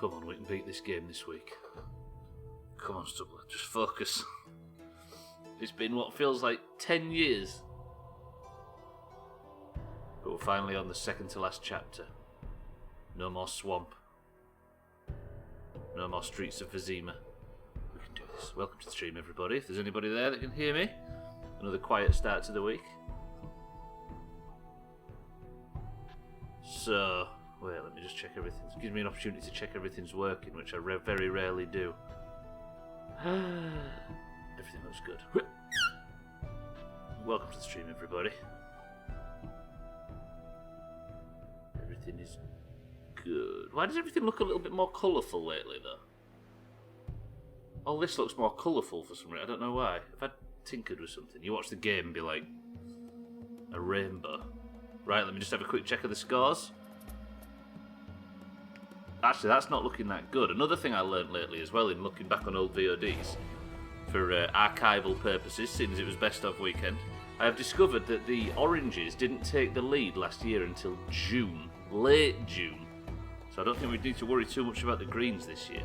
Come on, we can beat this game this week. Come on, Stubbler, just focus. It's been what feels like 10 years. But we're finally on the second to last chapter. No more swamp. No more streets of Vizima. We can do this. Welcome to the stream, everybody. If there's anybody there that can hear me. Another quiet start to the week. So, wait, let me just check everything. It gives me an opportunity to check everything's working, which I very rarely do. Everything looks good. Welcome to the stream, everybody. Everything is good. Why does everything look a little bit more colourful lately, though? All this looks more colourful for some reason. I don't know why. If I tinkered with something, you watch the game and be like a rainbow. Right, let me just have a quick check of the scores. Actually, that's not looking that good. Another thing I learned lately as well in looking back on old VODs for archival purposes, since it was best of weekend, I have discovered that the Oranges didn't take the lead last year until June, late June. So I don't think we need to worry too much about the Greens this year.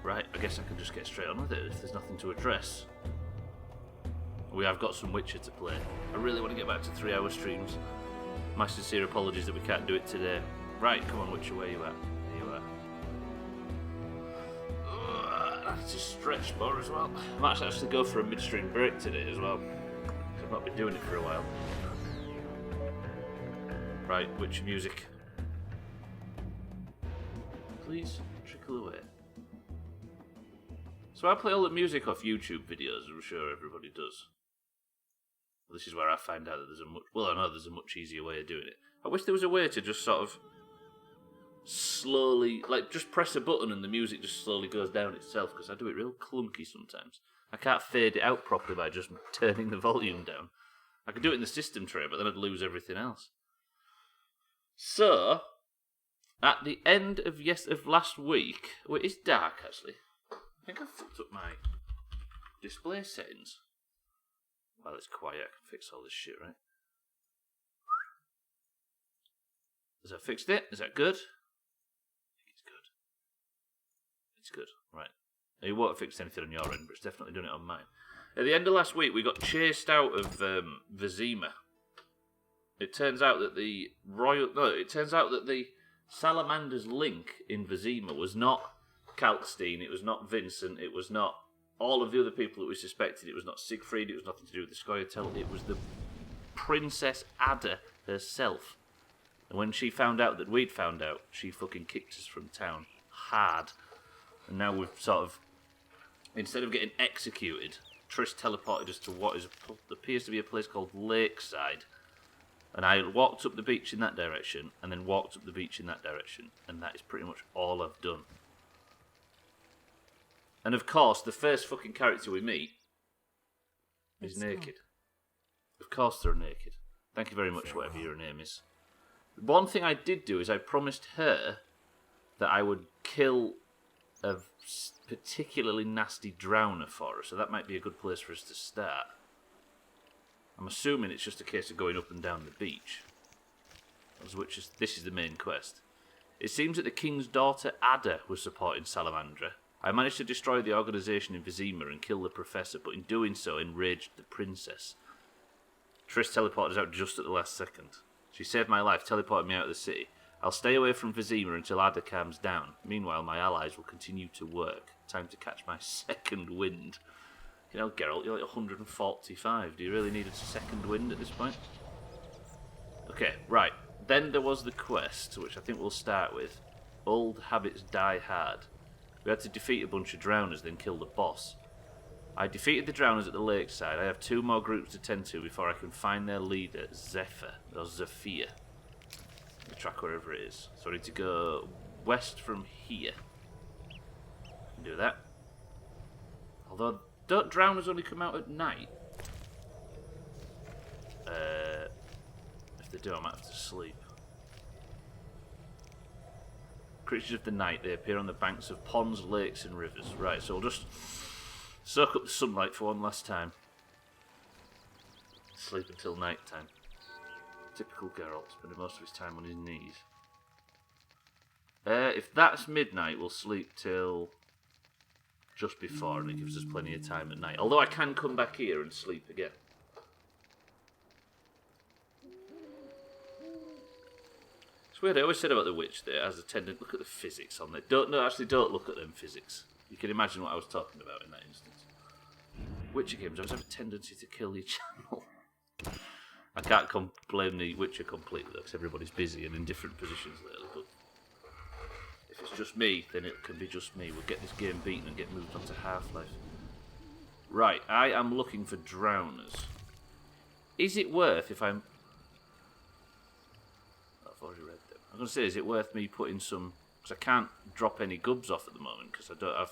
Right, I guess I can just get straight on with it if there's nothing to address. We have got some Witcher to play. I really want to get back to 3-hour streams. My sincere apologies that we can't do it today. Right, come on, Witcher, where you at? There you are. That's a stretch bar as well. I might actually go for a midstream break today as well. I've not been doing it for a while. Right, Witcher music. Please trickle away. So I play all the music off YouTube videos, I'm sure everybody does. Well, this is where I find out that there's a much... Well, I know there's a much easier way of doing it. I wish there was a way to just sort of slowly... Like, just press a button and the music just slowly goes down itself, because I do it real clunky sometimes. I can't fade it out properly by just turning the volume down. I could do it in the system tray, but then I'd lose everything else. So, at the end of last week... Well, it's dark, actually. I think I fucked up my display settings. While it's quiet, I can fix all this shit, right? Has that fixed it? Is that good? I think it's good. It's good, right. Now, you won't fix anything on your end, but it's definitely done it on mine. At the end of last week, we got chased out of Vizima. It turns out that the Salamander's link in Vizima was not Kalkstein, it was not Vincent, it was not all of the other people that we suspected, it was not Siegfried, it was nothing to do with the Scoia'tael, it was the Princess Ada herself. And when she found out that we'd found out, she fucking kicked us from town hard. And now we've sort of, instead of getting executed, Triss teleported us to what appears to be a place called Lakeside. And I walked up the beach in that direction, and then walked up the beach in that direction, and that is pretty much all I've done. And of course, the first fucking character we meet is naked. Of course they're naked. Thank you very much, whatever your name is. One thing I did do is I promised her that I would kill a particularly nasty drowner for her, so that might be a good place for us to start. I'm assuming it's just a case of going up and down the beach. This is the main quest. It seems that the king's daughter Ada was supporting Salamandra. I managed to destroy the organisation in Vizima and kill the professor, but in doing so enraged the princess. Triss teleported us out just at the last second. She saved my life, teleported me out of the city. I'll stay away from Vizima until Ada calms down. Meanwhile, my allies will continue to work. Time to catch my second wind. You know, Geralt, you're like 145. Do you really need a second wind at this point? Okay, right. Then there was the quest, which I think we'll start with. Old habits die hard. We had to defeat a bunch of drowners, then kill the boss. I defeated the drowners at the lakeside. I have 2 more groups to tend to before I can find their leader, Zephyr, or Zephyr. Let me track wherever it is. So I need to go west from here. I can do that. Although, don't drowners only come out at night? If they do, I might have to sleep. Creatures of the night, they appear on the banks of ponds, lakes and rivers. Right, so we'll just soak up the sunlight for one last time. Sleep until night time. Typical Geralt, spending most of his time on his knees. If that's midnight, we'll sleep till just before, and it gives us plenty of time at night. Although I can come back here and sleep again. It's weird, I always said about the Witch there, as a tendency, look at the physics on there. Don't look at them physics. You can imagine what I was talking about in that instance. Witcher games always have a tendency to kill your channel. I can't blame the Witcher completely, because everybody's busy and in different positions lately, but if it's just me, then it can be just me. We'll get this game beaten and get moved on to Half-Life. Right, I am looking for drowners. Is it worth if I'm... I've already read them. I'm going to say, is it worth me putting some... Because I can't drop any gubs off at the moment, because I don't have...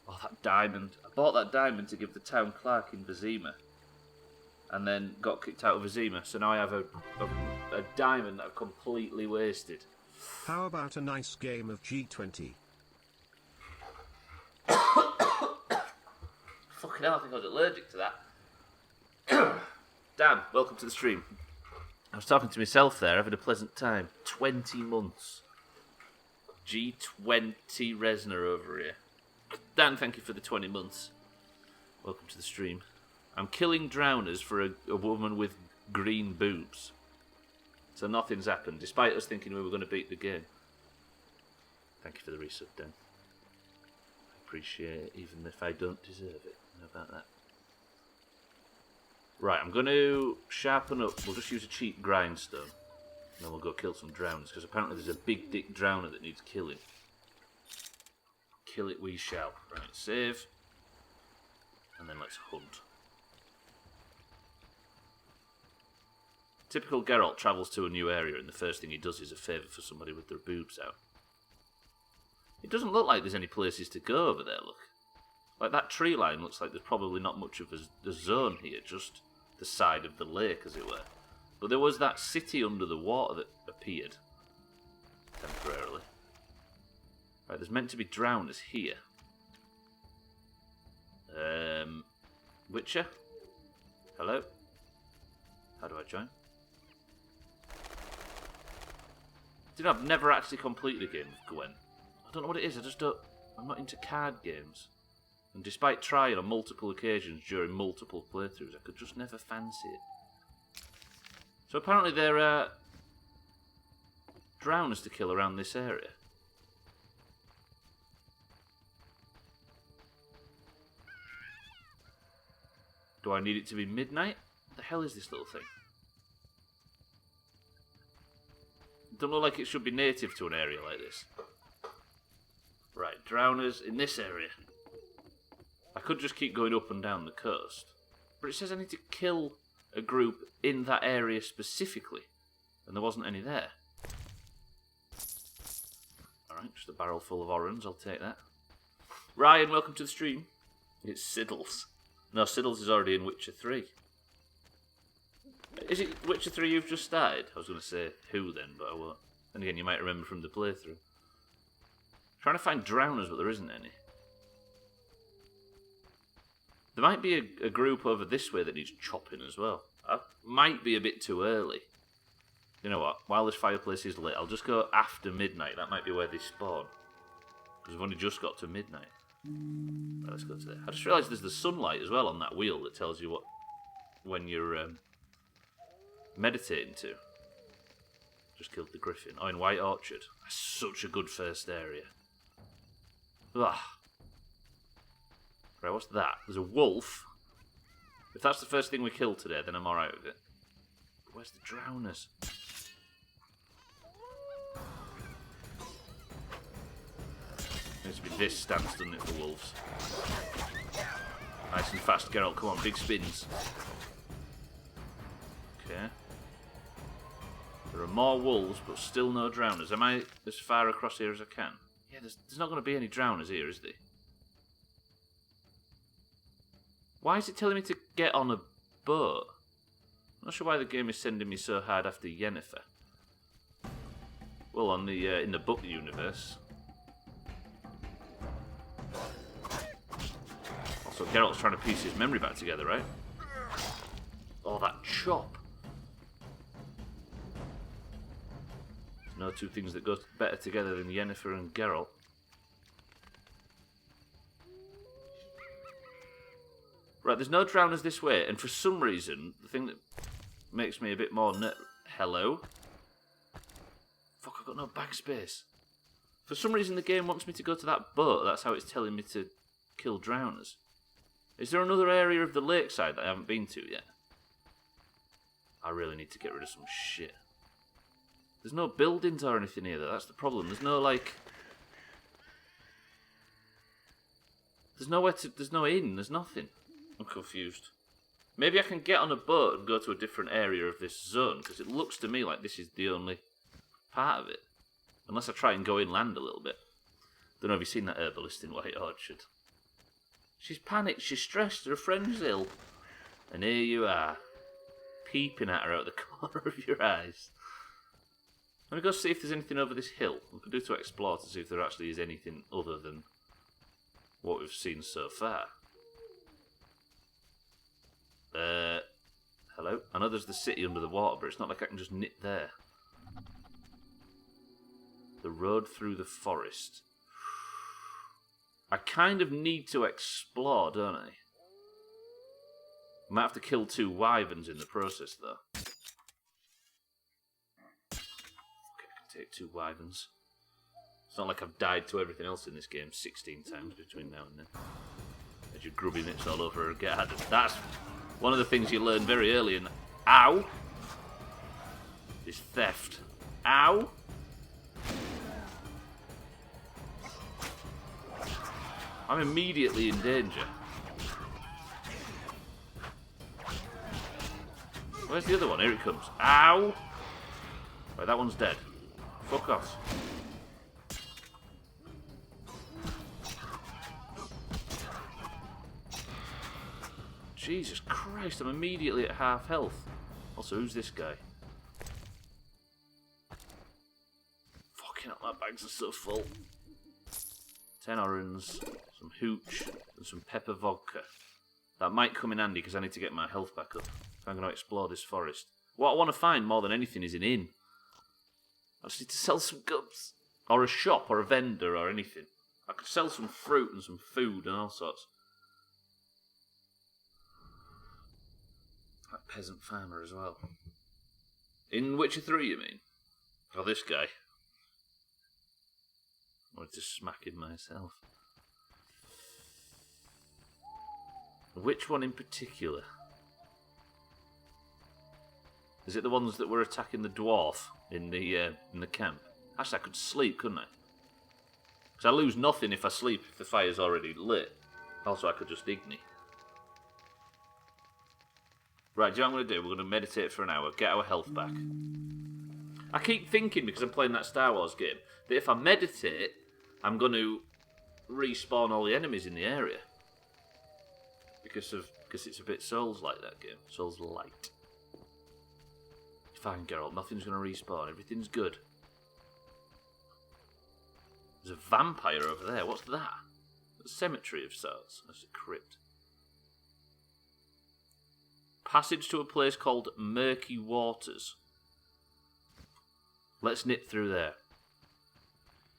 Oh, that diamond. I bought that diamond to give the town clerk in Vizima. And then got kicked out of Vizima, so now I have a diamond that I've completely wasted. How about a nice game of G20? Fucking hell, I think I was allergic to that. Dan, welcome to the stream. I was talking to myself there, having a pleasant time. 20 months. G20 Resner over here. Dan, thank you for the 20 months. Welcome to the stream. I'm killing drowners for a woman with green boobs. So nothing's happened, despite us thinking we were going to beat the game. Thank you for the resub, Dan. I appreciate it, even if I don't deserve it. How about that? Right, I'm going to sharpen up. We'll just use a cheap grindstone. And then we'll go kill some drowners, because apparently there's a big dick drowner that needs killing. Kill it we shall. Right, save. And then let's hunt. Typical Geralt travels to a new area and the first thing he does is a favour for somebody with their boobs out. It doesn't look like there's any places to go over there, look. Like that tree line looks like there's probably not much of a zone here, just the side of the lake as it were. But there was that city under the water that appeared temporarily. Right, there's meant to be drowners here. Witcher? Hello? How do I join? You know, I've never actually completed a game with Gwen. I don't know what it is, I'm not into card games. And despite trying on multiple occasions during multiple playthroughs, I could just never fancy it. So apparently there are drowners to kill around this area. Do I need it to be midnight? What the hell is this little thing? Don't look like it should be native to an area like this. Right, drowners in this area. I could just keep going up and down the coast. But it says I need to kill a group in that area specifically. And there wasn't any there. Alright, just a barrel full of orange, I'll take that. Ryan, welcome to the stream. It's Siddles. No, Siddles is already in Witcher 3. Is it Witcher 3 you've just started? I was going to say who then, but I won't. And again, you might remember from the playthrough. Trying to find drowners, but there isn't any. There might be a group over this way that needs chopping as well. I might be a bit too early. You know what? While this fireplace is lit, I'll just go after midnight. That might be where they spawn. Because we've only just got to midnight. Right, let's go to there. I just realised there's the sunlight as well on that wheel that tells you when you're meditating to. Just killed the griffin. Oh, in White Orchard. That's such a good first area. Ugh. Right, what's that? There's a wolf. If that's the first thing we kill today, then I'm alright with it. But where's the drowners? Needs to be this stance, doesn't it, for wolves? Nice and fast, Geralt. Come on, big spins. Okay. There are more wolves, but still no drowners. Am I as far across here as I can? Yeah, there's not going to be any drowners here, is there? Why is it telling me to get on a boat? I'm not sure why the game is sending me so hard after Yennefer. Well, on the in the book universe. Also, Geralt's trying to piece his memory back together, right? Oh, that chop. No two things that go better together than Yennefer and Geralt. Right, there's no drowners this way, and for some reason, the thing that makes me a bit more hello? Fuck, I've got no backspace. For some reason, the game wants me to go to that boat. That's how it's telling me to kill drowners. Is there another area of the lakeside that I haven't been to yet? I really need to get rid of some shit. There's no buildings or anything here, though. That's the problem. There's no, like... There's nowhere to... There's no inn. There's nothing. I'm confused. Maybe I can get on a boat and go to a different area of this zone, because it looks to me like this is the only part of it. Unless I try and go inland a little bit. Don't know if you've seen that herbalist in White Orchard. She's panicked, she's stressed, her friend's ill. And here you are, peeping at her out the corner of your eyes. Let me go see if there's anything over this hill. We could do to explore to see if there actually is anything other than what we've seen so far. Hello? I know there's the city under the water, but it's not like I can just nip there. The road through the forest. I kind of need to explore, don't I? Might have to kill 2 wyverns in the process, though. Okay, I can take 2 wyverns. It's not like I've died to everything else in this game 16 times between now and then. As your grubby mitts all over a garden. That's one of the things you learn very early in... Ow! Is theft. Ow! I'm immediately in danger. Where's the other one? Here it comes. Ow! Right, that one's dead. Fuck off. Jesus Christ, I'm immediately at half health. Also, who's this guy? Fucking hell, my bags are so full. 10 oranges, some hooch, and some pepper vodka. That might come in handy because I need to get my health back up if I'm going to explore this forest. What I want to find more than anything is an inn. I just need to sell some goods. Or a shop, or a vendor, or anything. I could sell some fruit and some food and all sorts. That peasant farmer as well. In Witcher 3, you mean? Or this guy? I wanted to smack him myself. Which one in particular? Is it the ones that were attacking the dwarf in the camp? Actually, I could sleep, couldn't I? Because I lose nothing if I sleep if the fire's already lit. Also, I could just ignite. Right, do you know what I'm going to do? We're going to meditate for an hour, get our health back. I keep thinking, because I'm playing that Star Wars game, that if I meditate, I'm going to respawn all the enemies in the area. Because it's a bit Souls-like, that game. Souls-light. Fine, Geralt, nothing's going to respawn. Everything's good. There's a vampire over there. What's that? A cemetery of sorts. That's a crypt. Passage to a place called Murky Waters. Let's nip through there.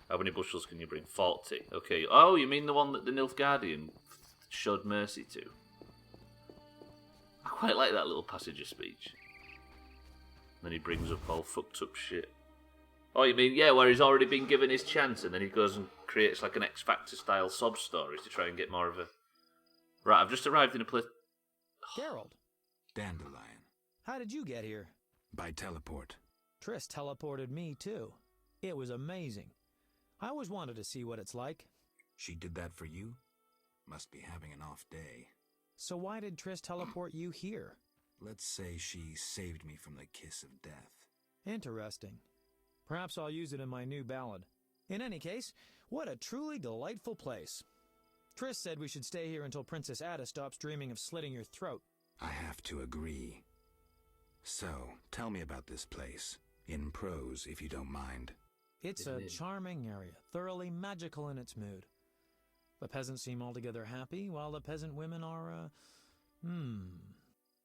How many bushels can you bring? 40. Okay. Oh, you mean the one that the Nilfgaardian showed mercy to? I quite like that little passage of speech. Then he brings up all fucked up shit. Oh, you mean, yeah, where he's already been given his chance and then he goes and creates like an X Factor style sob story to try and get more of a... Right, I've just arrived in a place... Geralt. Dandelion. How did you get here? By teleport. Triss teleported me, too. It was amazing. I always wanted to see what it's like. She did that for you? Must be having an off day. So why did Triss teleport you here? Let's say she saved me from the kiss of death. Interesting. Perhaps I'll use it in my new ballad. In any case, what a truly delightful place. Triss said we should stay here until Princess Ada stops dreaming of slitting your throat. I have to agree. So, tell me about this place. In prose, if you don't mind. It's a charming area, thoroughly magical in its mood. The peasants seem altogether happy, while the peasant women are,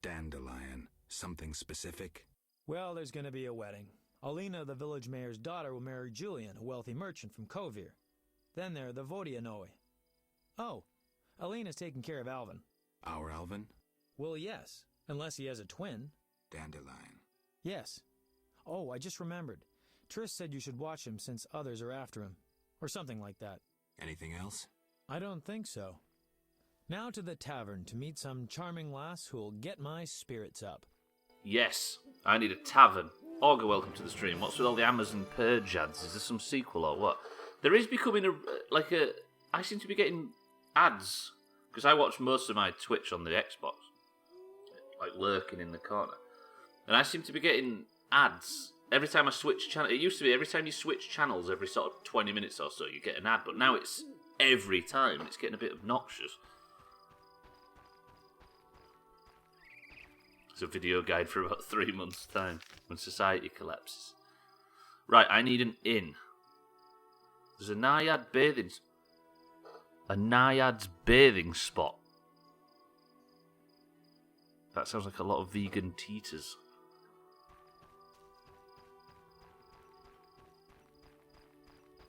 Dandelion. Something specific? Well, there's going to be a wedding. Alina, the village mayor's daughter, will marry Julian, a wealthy merchant from Kovir. Then there are the Vodianoi. Oh, Alina's taking care of Alvin. Our Alvin? Well, yes, unless he has a twin. Dandelion. Yes. Oh, I just remembered. Triss said you should watch him since others are after him. Or something like that. Anything else? I don't think so. Now to the tavern to meet some charming lass who'll get my spirits up. Yes, I need a tavern. Augur, welcome to the stream. What's with all the Amazon Purge ads? Is there some sequel or what? There is becoming I seem to be getting ads. Because I watch most of my Twitch on the Xbox. Like lurking in the corner. And I seem to be getting ads every time I switch channel. It used to be every time you switch channels, every sort of 20 minutes or so, you get an ad. But now it's every time. It's getting a bit obnoxious. It's a video guide for about 3 months' time when society collapses. Right, I need an inn. There's a Naiad bathing... A Naiad's bathing spot. That sounds like a lot of vegan teeters.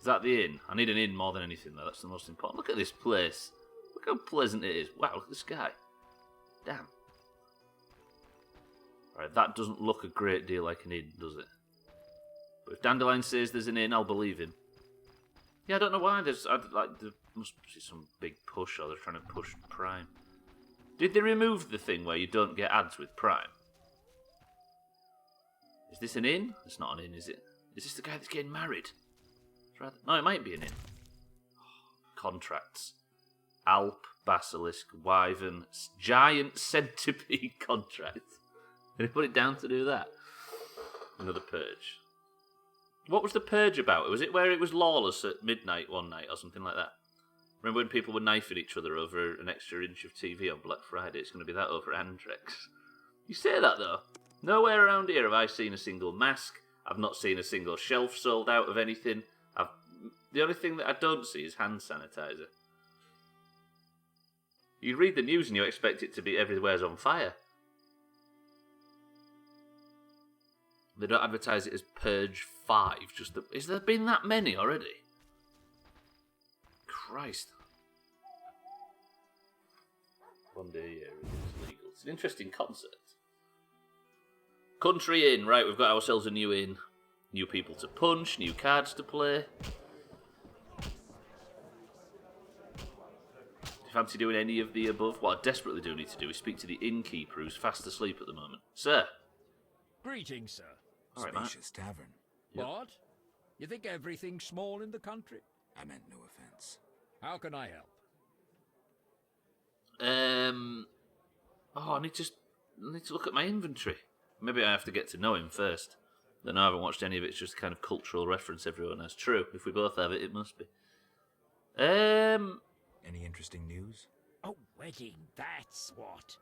Is that the inn? I need an inn more than anything, though. That's the most important. Look at this place. Look how pleasant it is. Wow, look at the sky. Damn. Alright, that doesn't look a great deal like an inn, does it? But if Dandelion says there's an inn, I'll believe him. Yeah, I don't know why. There must be some big push, or they're trying to push Prime. Did they remove the thing where you don't get ads with Prime? Is this an inn? It's not an inn, is it? Is this the guy that's getting married? No, it might be an inn. Contracts. Alp, Basilisk, Wyvern, Giant Centipede contract. Did they put it down to do that? Another purge. What was the purge about? Was it where it was lawless at midnight one night or something like that? Remember when people were knifing each other over an extra inch of TV on Black Friday? It's going to be that over Andrex. You say that though. Nowhere around here have I seen a single mask. I've not seen a single shelf sold out of anything. The only thing that I don't see is hand sanitizer. You read the news and you expect it to be everywhere's on fire. They don't advertise it as Purge 5. Has there been that many already? Christ. One day a year it's legal. It's an interesting concept. Country inn. Right, we've got ourselves a new inn. New people to punch, new cards to play. Fancy doing any of the above? What I desperately do need to do is speak to the innkeeper who's fast asleep at the moment. Sir. Greetings, sir. All right, Spacious tavern. Yep. What? You think everything's small in the country? I meant no offense. How can I help? I need to look at my inventory. Maybe I have to get to know him first. Then I haven't watched any of it. It's just kind of cultural reference everyone has. True. If we both have it, it must be. Any interesting news? Oh, wedding, that's what.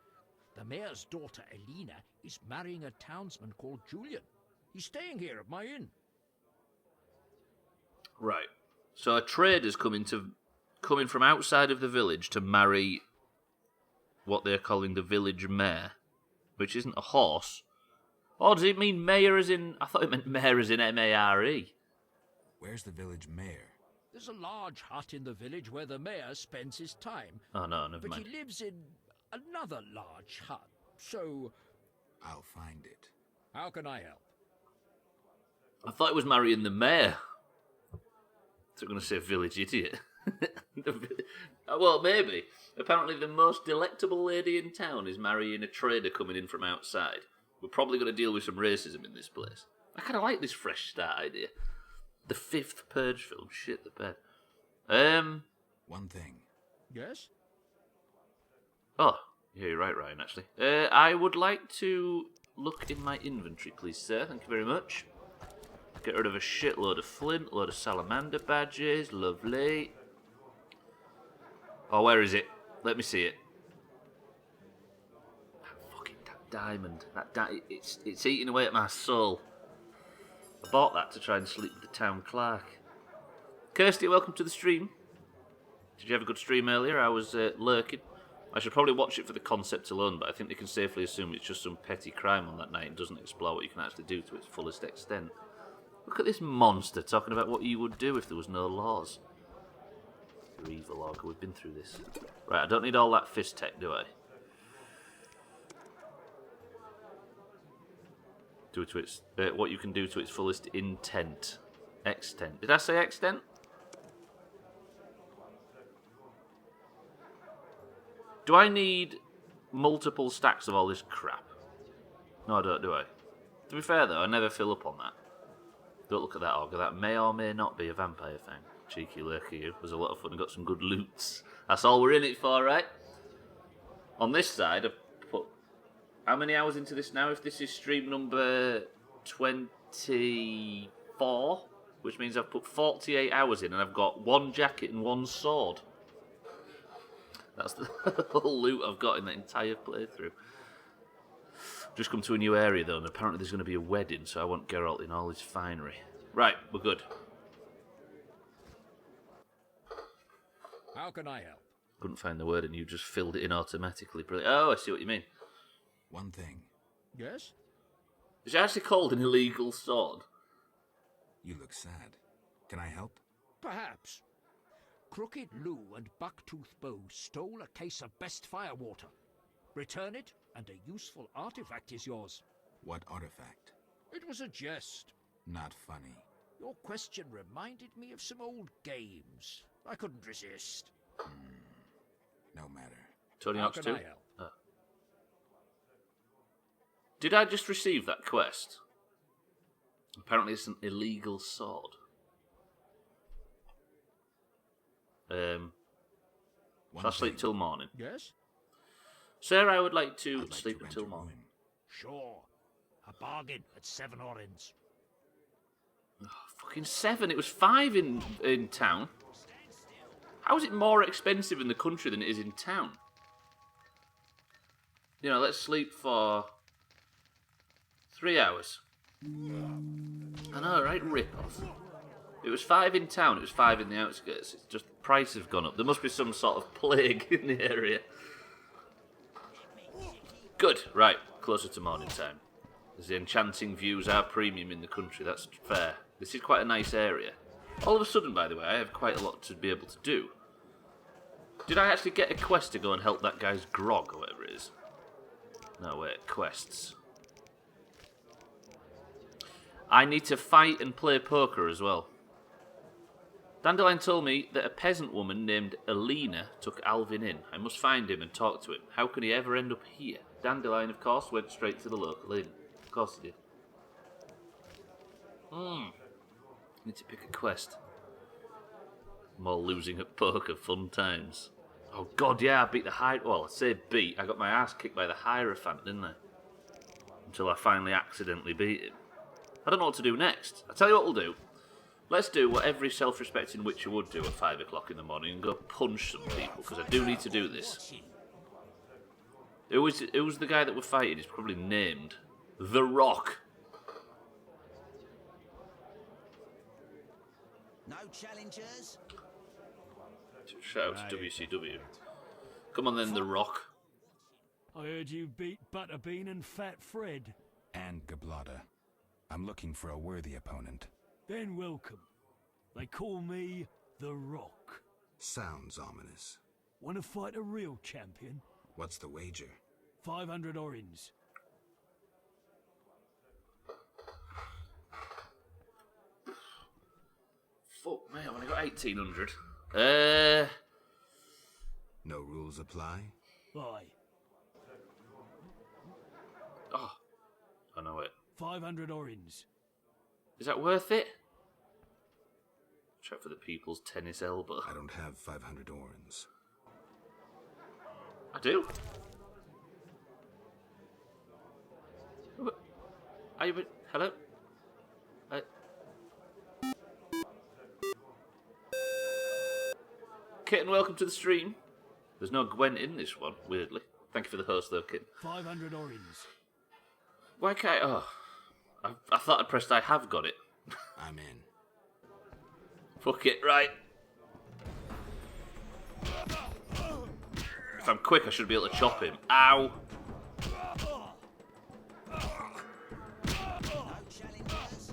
The mayor's daughter, Elena, is marrying a townsman called Julian. He's staying here at my inn. Right. So a trader's coming from outside of the village to marry what they're calling the village mayor, which isn't a horse. Or does it mean mayor as in... I thought it meant mayor as in M-A-R-E. Where's the village mayor? There's a large hut in the village where the mayor spends his time. Oh, no, never But mind. he lives in another large hut. So, I'll find it. how can I help? I thought it was marrying the mayor. So I'm going to say village idiot. Well, maybe. Apparently the most delectable lady in town is marrying a trader coming in from outside. We're probably going to deal with some racism in this place. I kind of like this fresh start idea. The 5th Purge film. Shit the bed. One thing. Yes? Oh, yeah, you're right, Ryan, actually. I would like to look in my inventory, please, sir. Thank you very much. Get rid of a shitload of flint, load of salamander badges. Lovely. Oh, where is it? Let me see it. That diamond. It's eating away at my soul. I bought that to try and sleep with the town clerk. Kirsty, welcome to the stream. Did you have a good stream earlier? I was lurking. I should probably watch it for the concept alone, but I think they can safely assume it's just some petty crime on that night and doesn't explore what you can actually do to its fullest extent. Look at this monster talking about what you would do if there was no laws. You're evil, Augur. We've been through this. Right, I don't need all that fist tech, do I? Do it to its... what you can do to its fullest intent. Extent. Did I say extent? Do I need multiple stacks of all this crap? No, I don't, do I? To be fair, though, I never fill up on that. Don't look at that, Augur. That may or may not be a vampire thing. Cheeky lurker, you. It was a lot of fun and got some good loots. That's all we're in it for, right? On this side, I've put... How many hours into this now? If this is stream number 24, which means I've put 48 hours in and I've got one jacket and one sword. That's the whole loot I've got in that entire playthrough. Just come to a new area though, and apparently there's going to be a wedding, so I want Geralt in all his finery. Right, we're good. How can I help? Couldn't find the word and you just filled it in automatically. Brilliant. Oh, I see what you mean. One thing. Yes? Is it actually called an illegal sword? You look sad. Can I help? Perhaps. Crooked Lou and Bucktooth Bow stole a case of best firewater. Return it, and a useful artifact is yours. What artifact? It was a jest. Not funny. Your question reminded me of some old games. I couldn't resist. No matter. Tony How Hawk's can 2? I help? Oh. Did I just receive that quest? Apparently it's an illegal sword. One Shall I sleep thing. till morning? Yes? Sir, I would like to I'd like sleep to rent until a morning. room. Sure. A bargain at 7 orens. Oh, fucking 7. It was 5 in town. How is it more expensive in the country than it is in town? You know, let's sleep for 3 hours. I know, right? Rip off. It was 5 in town, it was 5 in the outskirts. It's just prices have gone up. There must be some sort of plague in the area. Good, right, closer to morning time. As the enchanting views are premium in the country, that's fair. This is quite a nice area. All of a sudden, by the way, I have quite a lot to be able to do. Did I actually get a quest to go and help that guy's grog, or whatever it is? No, wait, quests. I need to fight and play poker as well. Dandelion told me that a peasant woman named Alina took Alvin in. I must find him and talk to him. How could he ever end up here? Dandelion, of course, went straight to the local inn. Of course he did. Need to pick a quest. More losing at poker, fun times. Oh god, yeah, I beat the well, I say beat. I got my ass kicked by the Hierophant, didn't I? Until I finally accidentally beat him. I don't know what to do next. I tell you what we'll do. Let's do what every self-respecting witcher would do at 5 o'clock in the morning and go punch some people, because I do need to do this. Who was the guy that we're fighting? He's probably named The Rock. No challengers? Shout out to WCW. Come on then, The Rock. I heard you beat Butterbean and Fat Fred. And Gablada. I'm looking for a worthy opponent. Then welcome. They call me The Rock. Sounds ominous. Want to fight a real champion? What's the wager? 500 orins. Fuck me, I've only got 1,800. No rules apply? Aye. Oh, I know it. 500 orins. Is that worth it? Check for the people's tennis elbow. I don't have 500 orins. I do. Are you? Hello? Kitten, welcome to the stream. There's no Gwen in this one, weirdly. Thank you for the host, though, Kitten. 500 orins. Why can't I... Oh. I thought I pressed I have got it. I'm in. Fuck it, right. If I'm quick, I should be able to chop him. Ow! No challengers?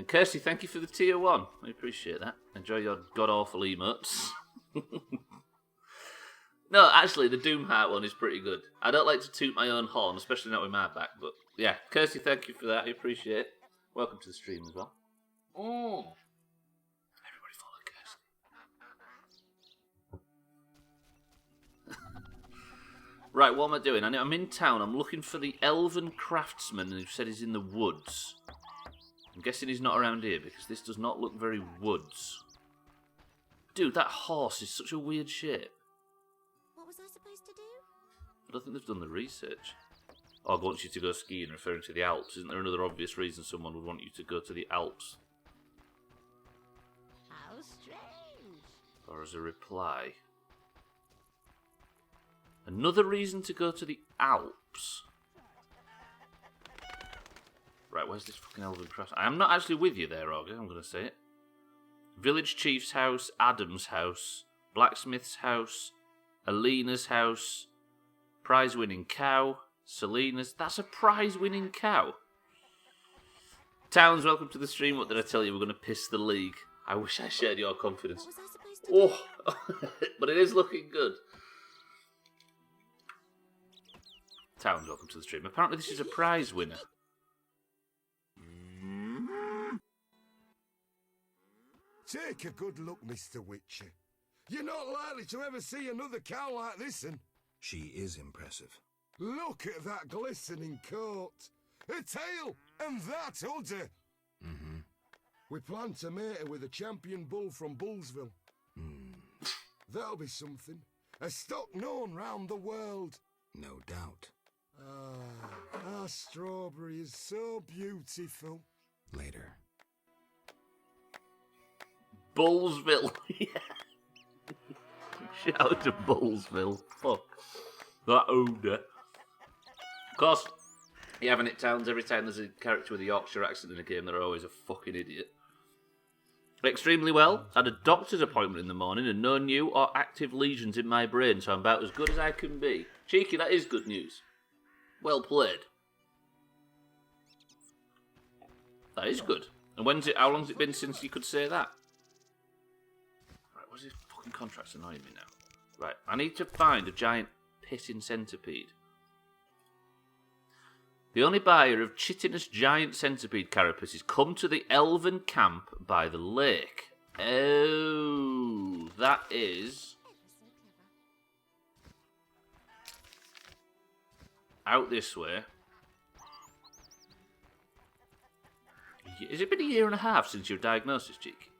And Kirsty, thank you for the tier 1. I appreciate that. Enjoy your god-awful emotes. No, actually, the Doomhaus one is pretty good. I don't like to toot my own horn, especially not with my back, but yeah. Kirsty, thank you for that. I appreciate it. Welcome to the stream as well. Oh. Everybody follow Kirsty. Right, what am I doing? I'm in town. I'm looking for the elven craftsman who said he's in the woods. I'm guessing he's not around here because this does not look very woods. Dude, that horse is such a weird shape. What was I supposed to do? I don't think they've done the research. Oh, I want you to go skiing, referring to the Alps. Isn't there another obvious reason someone would want you to go to the Alps? How strange. Or as a reply. Another reason to go to the Alps? Right, where's this fucking elven cross? I am not actually with you there, Auger, I'm going to say it. Village Chief's house, Adam's house, Blacksmith's house, Alina's house, prize-winning cow, Selena's. That's a prize-winning cow. Towns, welcome to the stream. What did I tell you? We're going to piss the league. I wish I shared your confidence. What was I supposed to do? Oh, but it is looking good. Towns, welcome to the stream. Apparently this is a prize winner. Take a good look, Mr. Witcher. You're not likely to ever see another cow like this, and She is impressive. look at that glistening coat. A tail, and that udder. Mm-hmm. We plan to mate her with a champion bull from Bullsville. That'll be something. A stock known round the world. No doubt. Our strawberry is so beautiful. Later. Bullsville. Shout out to Bullsville. Fuck. That odor. Of course, you having it, Towns. Every time there's a character with a Yorkshire accent in a game, they're always a fucking idiot. Extremely well. Had a doctor's appointment in the morning and no new or active lesions in my brain, so I'm about as good as I can be. Cheeky, that is good news. Well played. That is good. And how long's it been since you could say that? Right, what's this fucking contract's annoying me now? Right, I need to find a giant pissing centipede. The only buyer of chitinous giant centipede carapaces come to the elven camp by the lake. Oh, that is out this way. Has it been a year and a half since your diagnosis, Cheeky?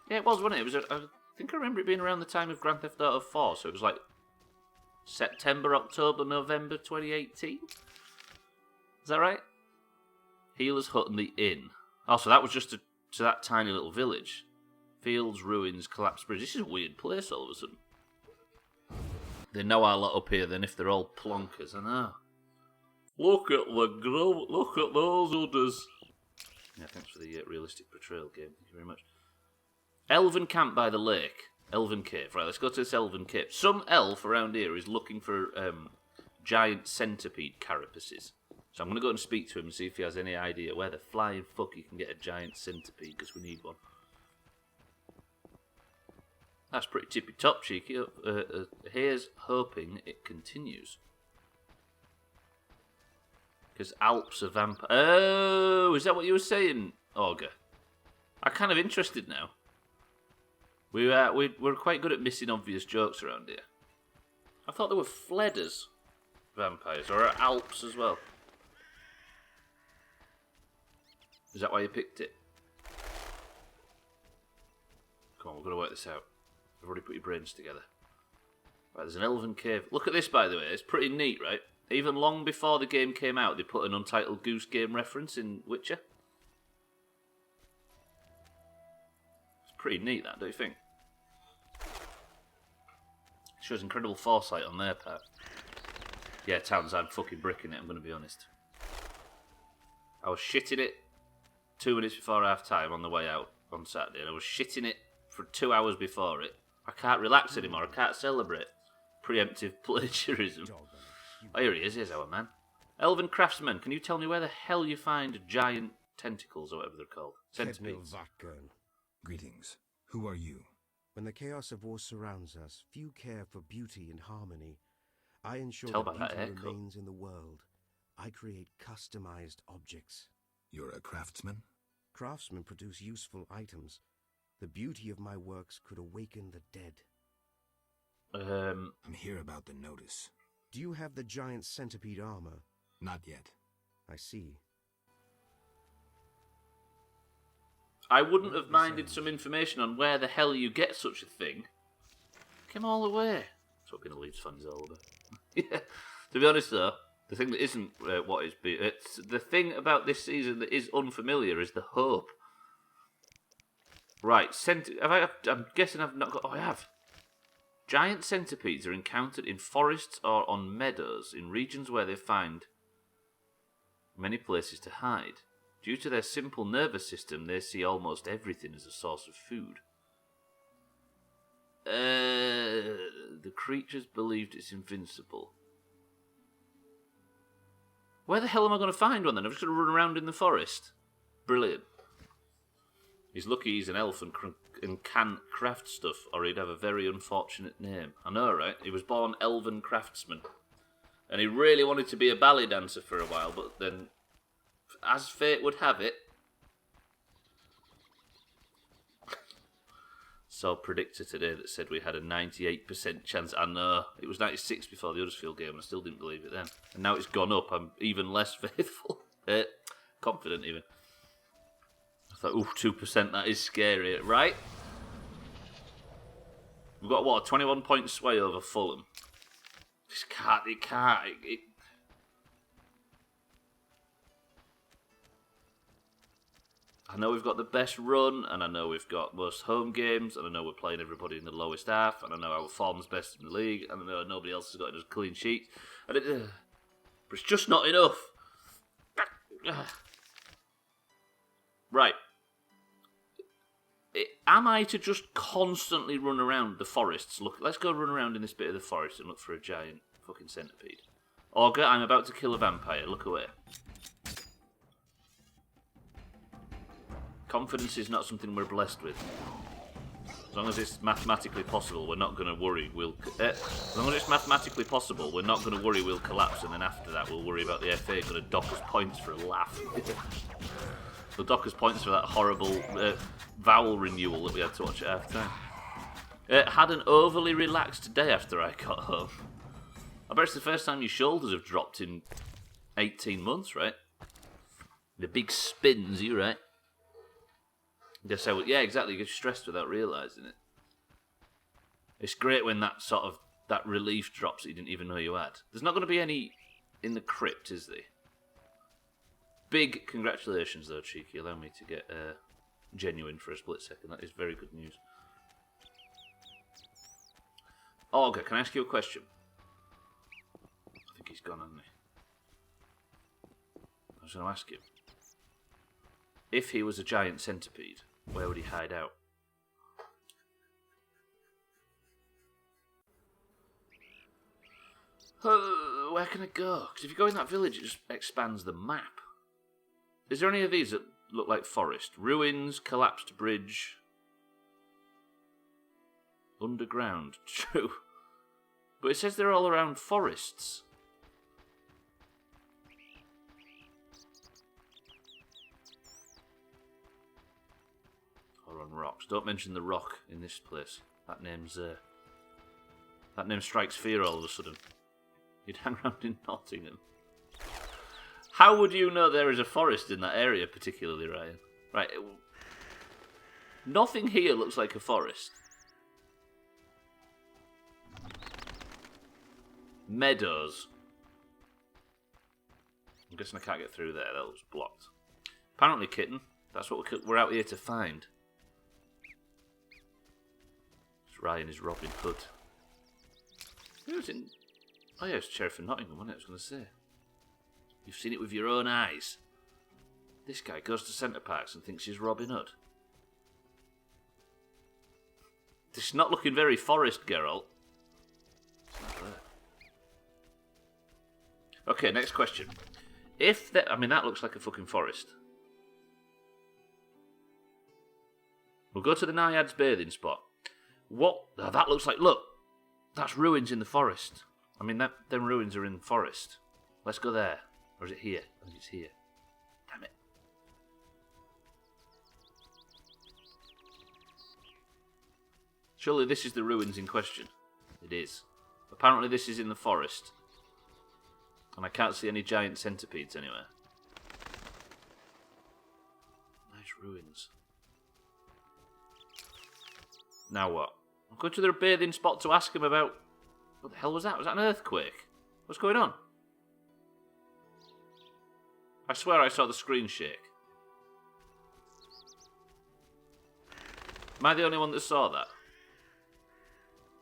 Yeah, it was, wasn't it? I think I remember it being around the time of Grand Theft Auto 4, so it was like September, October, November 2018. Is that right? Healer's Hut and the Inn. Oh, so that was just to that tiny little village. Fields, ruins, collapsed bridge. This is a weird place all of a sudden. They know our lot up here then if they're all plonkers, I know. Look at the grove, look at those udders. Yeah, thanks for the realistic portrayal game. Thank you very much. Elven camp by the lake. Elven cave. Right, let's go to this elven cave. Some elf around here is looking for giant centipede carapaces. So I'm going to go and speak to him and see if he has any idea where the flying fuck he can get a giant centipede, because we need one. That's pretty tippy-top, Cheeky. Here's hoping it continues. Because Alps are vampire... Oh, is that what you were saying, Auger? I'm kind of interested now. We're quite good at missing obvious jokes around here. I thought there were Fledders vampires, or Alps as well. Is that why you picked it? Come on, we've got to work this out. I've already put your brains together. Right, there's an elven cave. Look at this, by the way. It's pretty neat, right? Even long before the game came out, they put an Untitled Goose Game reference in Witcher. It's pretty neat, that, don't you think? It shows incredible foresight on their part. Yeah, Towns, I'm fucking bricking it, I'm going to be honest. I was shitting it 2 minutes before half-time on the way out on Saturday, and I was shitting it for 2 hours before it. I can't relax anymore, I can't celebrate. Preemptive plagiarism. Oh, here he is, here's our man. Elven Craftsman, can you tell me where the hell you find giant tentacles, or whatever they're called. Centipedes. Greetings. Who are you? When the chaos of war surrounds us, few care for beauty and harmony. I ensure Tell that by that beauty haircut. remains in the world. I create customized objects. You're a craftsman? Craftsmen produce useful items. The beauty of my works could awaken the dead. I'm here about the notice. Do you have the giant centipede armor? Not yet. I see. I wouldn't have minded some information on where the hell you get such a thing. Came all the way. That's what being a Leeds fan is all about. Yeah. To be honest, though, the thing that isn't it's the thing about this season that is unfamiliar is the hope. Right, I'm guessing I've not got. Oh, I have. Giant centipedes are encountered in forests or on meadows in regions where they find many places to hide. Due to their simple nervous system, they see almost everything as a source of food. The creature's believed it's invincible. Where the hell am I going to find one then? I'm just going to run around in the forest. Brilliant. He's lucky he's an elf and can craft stuff, or he'd have a very unfortunate name. I know, right? He was born elven craftsman. And he really wanted to be a ballet dancer for a while, but then, as fate would have it, saw a predictor today that said we had a 98% chance. I know, it was 96 before the Huddersfield game, and I still didn't believe it then. And now it's gone up, I'm even less faithful. Confident even. I thought, ooh, 2%, that is scary, right? We've got, what, a 21-point sway over Fulham. I know we've got the best run, and I know we've got most home games, and I know we're playing everybody in the lowest half, and I know our form's best in the league, and I know nobody else has got a clean sheet. But it's just not enough. Right. Am I to just constantly run around the forests? Look, let's go run around in this bit of the forest and look for a giant fucking centipede. Augur, I'm about to kill a vampire. Look away. Confidence is not something we're blessed with. As long as it's mathematically possible, we're not going to worry as long as it's mathematically possible, we're not going to worry we'll collapse, and then after that we'll worry about the FA going to dock us points for a laugh. They'll dock us points for that horrible vowel renewal that we had to watch at half time. Had an overly relaxed day after I got home. I bet it's the first time your shoulders have dropped in 18 months, right? The big spins, you right? Guess I would, yeah, exactly. You get stressed without realising it. It's great when that relief drops that you didn't even know you had. There's not going to be any in the crypt, is there? Big congratulations, though, Cheeky. Allow me to get genuine for a split second. That is very good news. Augur, can I ask you a question? I think he's gone, hasn't he? I was going to ask him. If he was a giant centipede, where would he hide out? Where can I go? Because if you go in that village, it just expands the map. Is there any of these that look like forest? Ruins, collapsed bridge, underground. True. But it says they're all around forests. Or on rocks. Don't mention the rock in this place. That name strikes fear all of a sudden. You'd hang around in Nottingham. How would you know there is a forest in that area particularly, Ryan? Right. Nothing here looks like a forest. Meadows. I'm guessing I can't get through there. That was blocked. Apparently, kitten. That's what we're out here to find. Ryan is Robin Hood. Who was in? Oh yeah, it was Sheriff of Nottingham, wasn't it? I was going to say. You've seen it with your own eyes. This guy goes to Centre Parks and thinks he's Robin Hood. This is not looking very forest, Geralt. It's not there. Okay, next question. That looks like a fucking forest. We'll go to the Naiads bathing spot. What? Oh, that looks like... Look! That's ruins in the forest. I mean, them ruins are in the forest. Let's go there. Or is it here? I think it's here. Damn it. Surely this is the ruins in question. It is. Apparently this is in the forest. And I can't see any giant centipedes anywhere. Nice ruins. Now what? I'm going to their bathing spot to ask him about... What the hell was that? Was that an earthquake? What's going on? I swear I saw the screen shake. Am I the only one that saw that?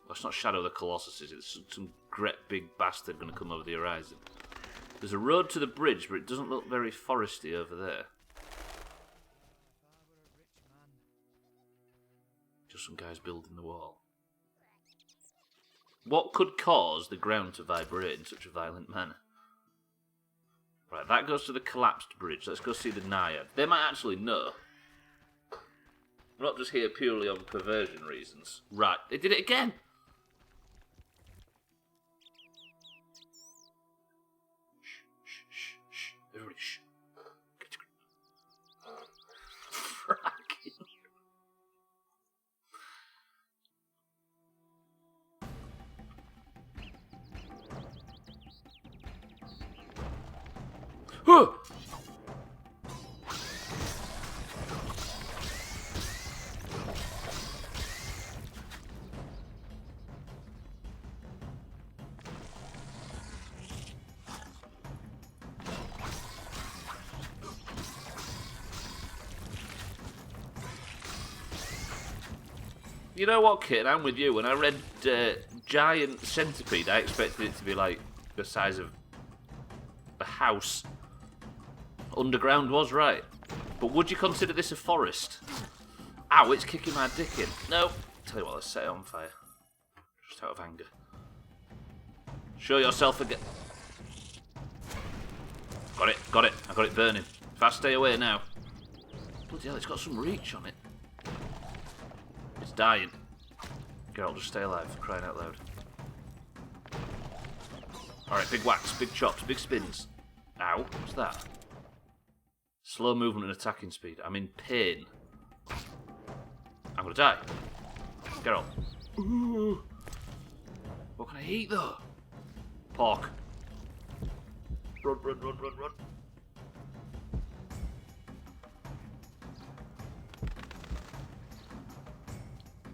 Well, it's not Shadow of the Colossus, is it? It's some great big bastard going to come over the horizon. There's a road to the bridge, but it doesn't look very foresty over there. Just some guys building the wall. What could cause the ground to vibrate in such a violent manner? Right, that goes to the collapsed bridge. Let's go see the Naiad. They might actually know. We're not just here purely on perversion reasons. Right, they did it again! Everybody, shh. Huh! You know what, Kit? I'm with you. When I read giant centipede, I expected it to be like the size of a house. Underground was right. But would you consider this a forest? Ow, it's kicking my dick in. No. Tell you what, let's set it on fire. Just out of anger. Show yourself again. Got it, got it. I got it burning. If I stay away now. Bloody hell, it's got some reach on it. It's dying. Geralt, just stay alive, for crying out loud. Alright, big whacks, big chops, big spins. Ow, what's that? Slow movement and attacking speed. I'm in pain. I'm gonna die. Geralt. Ooh. What can I eat though? Pork. Run, run, run, run, run.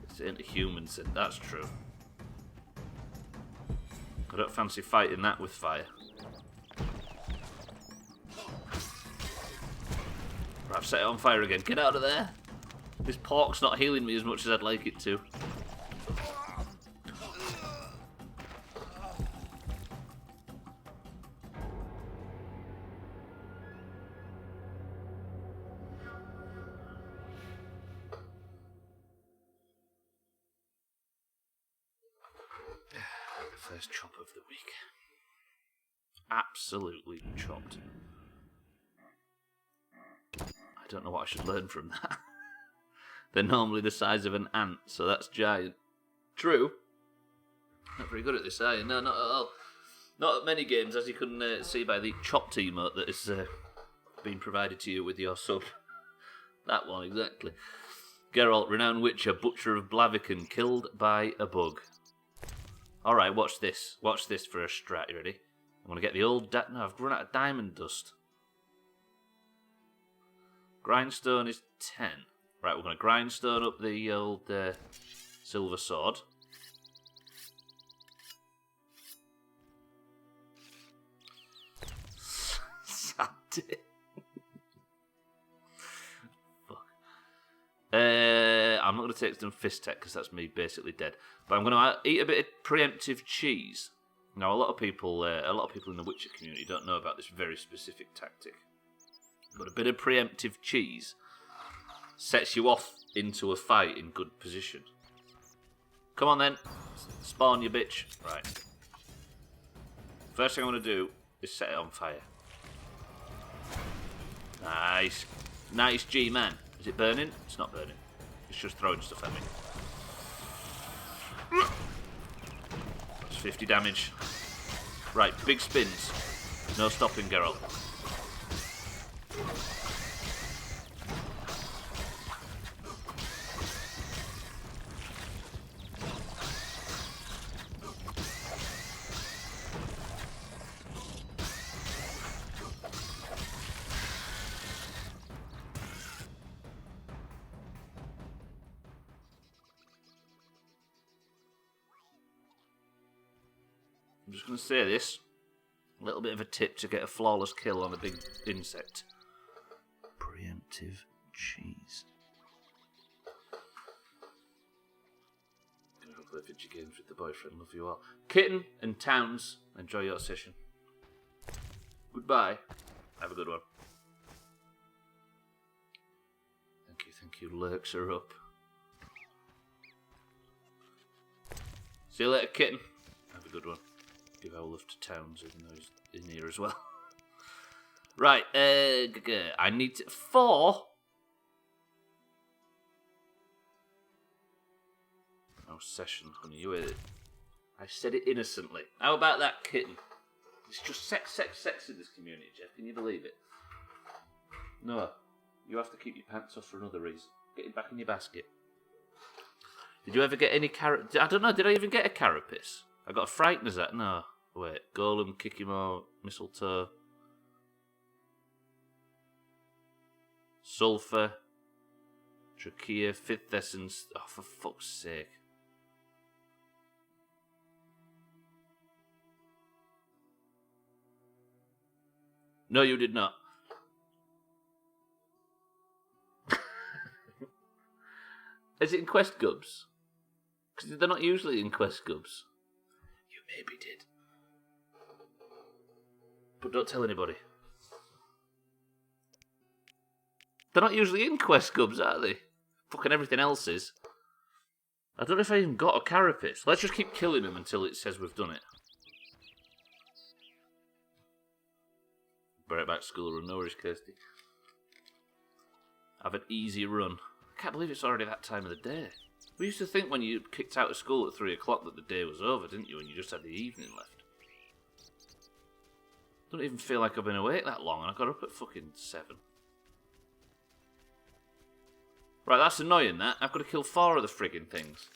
It's into humans, and that's true. I don't fancy fighting that with fire. Right, I've set it on fire again. Get out of there! This pork's not healing me as much as I'd like it to. First chop of the week. Absolutely chopped. I don't know what I should learn from that. They're normally the size of an ant, so that's giant. True. Not very good at this, are you? No, not at all. Not at many games, as you can see by the chopped emote that has been provided to you with your sub. That one, exactly. Geralt, renowned witcher, butcher of Blaviken, killed by a bug. Alright, watch this. Watch this for a strat. You ready? I'm going to get the old... No, I've run out of diamond dust. Grindstone is 10. Right, we're going to grindstone up the old silver sword. Sandy. Fuck. I'm not going to take some fist tech because that's me basically dead. But I'm going to eat a bit of preemptive cheese. Now, a lot of people in the Witcher community don't know about this very specific tactic. But a bit of preemptive cheese sets you off into a fight in good position. Come on then, spawn you bitch. Right. First thing I want to do is set it on fire. Nice. Nice G-man. Is it burning? It's not burning. It's just throwing stuff at me. That's 50 damage. Right, big spins. No stopping, Geralt. I'm just going to say this. A little bit of a tip to get a flawless kill on a big insect. Preemptive cheese. Gonna go play video games with the boyfriend. Love you all. Kitten and Towns, enjoy your session. Goodbye. Have a good one. Thank you. Lurks are up. See you later, Kitten. Have a good one. Give our love to Towns, even though he's in here as well. Right, I need 4. Oh, session, honey, you heard it. I said it innocently. How about that, Kitten? It's just sex in this community, Jeff. Can you believe it? No, you have to keep your pants off for another reason. Get it back in your basket. Did you ever get any carrot? I don't know, did I even get a carapace? I got a frighteners at? No. Wait, Golem, Kikimo, Mistletoe, Sulphur, Trachea, 5th Essence. Oh, for fuck's sake. No, you did not. Is it in Quest Gubs? Because they're not usually in Quest Gubs. You maybe did. But don't tell anybody. They're not usually in Quest Gubs, are they? Fucking everything else is. I don't know if I even got a carapace. Let's just keep killing them until it says we've done it. Bring it back to school run. No worries, Kirsty. Have an easy run. I can't believe it's already that time of the day. We used to think when you kicked out of school at 3 o'clock that the day was over, didn't you? And you just had the evening left. Don't even feel like I've been awake that long, and I got up at fucking 7. Right, that's annoying, that. I've got to kill 4 of the friggin' things.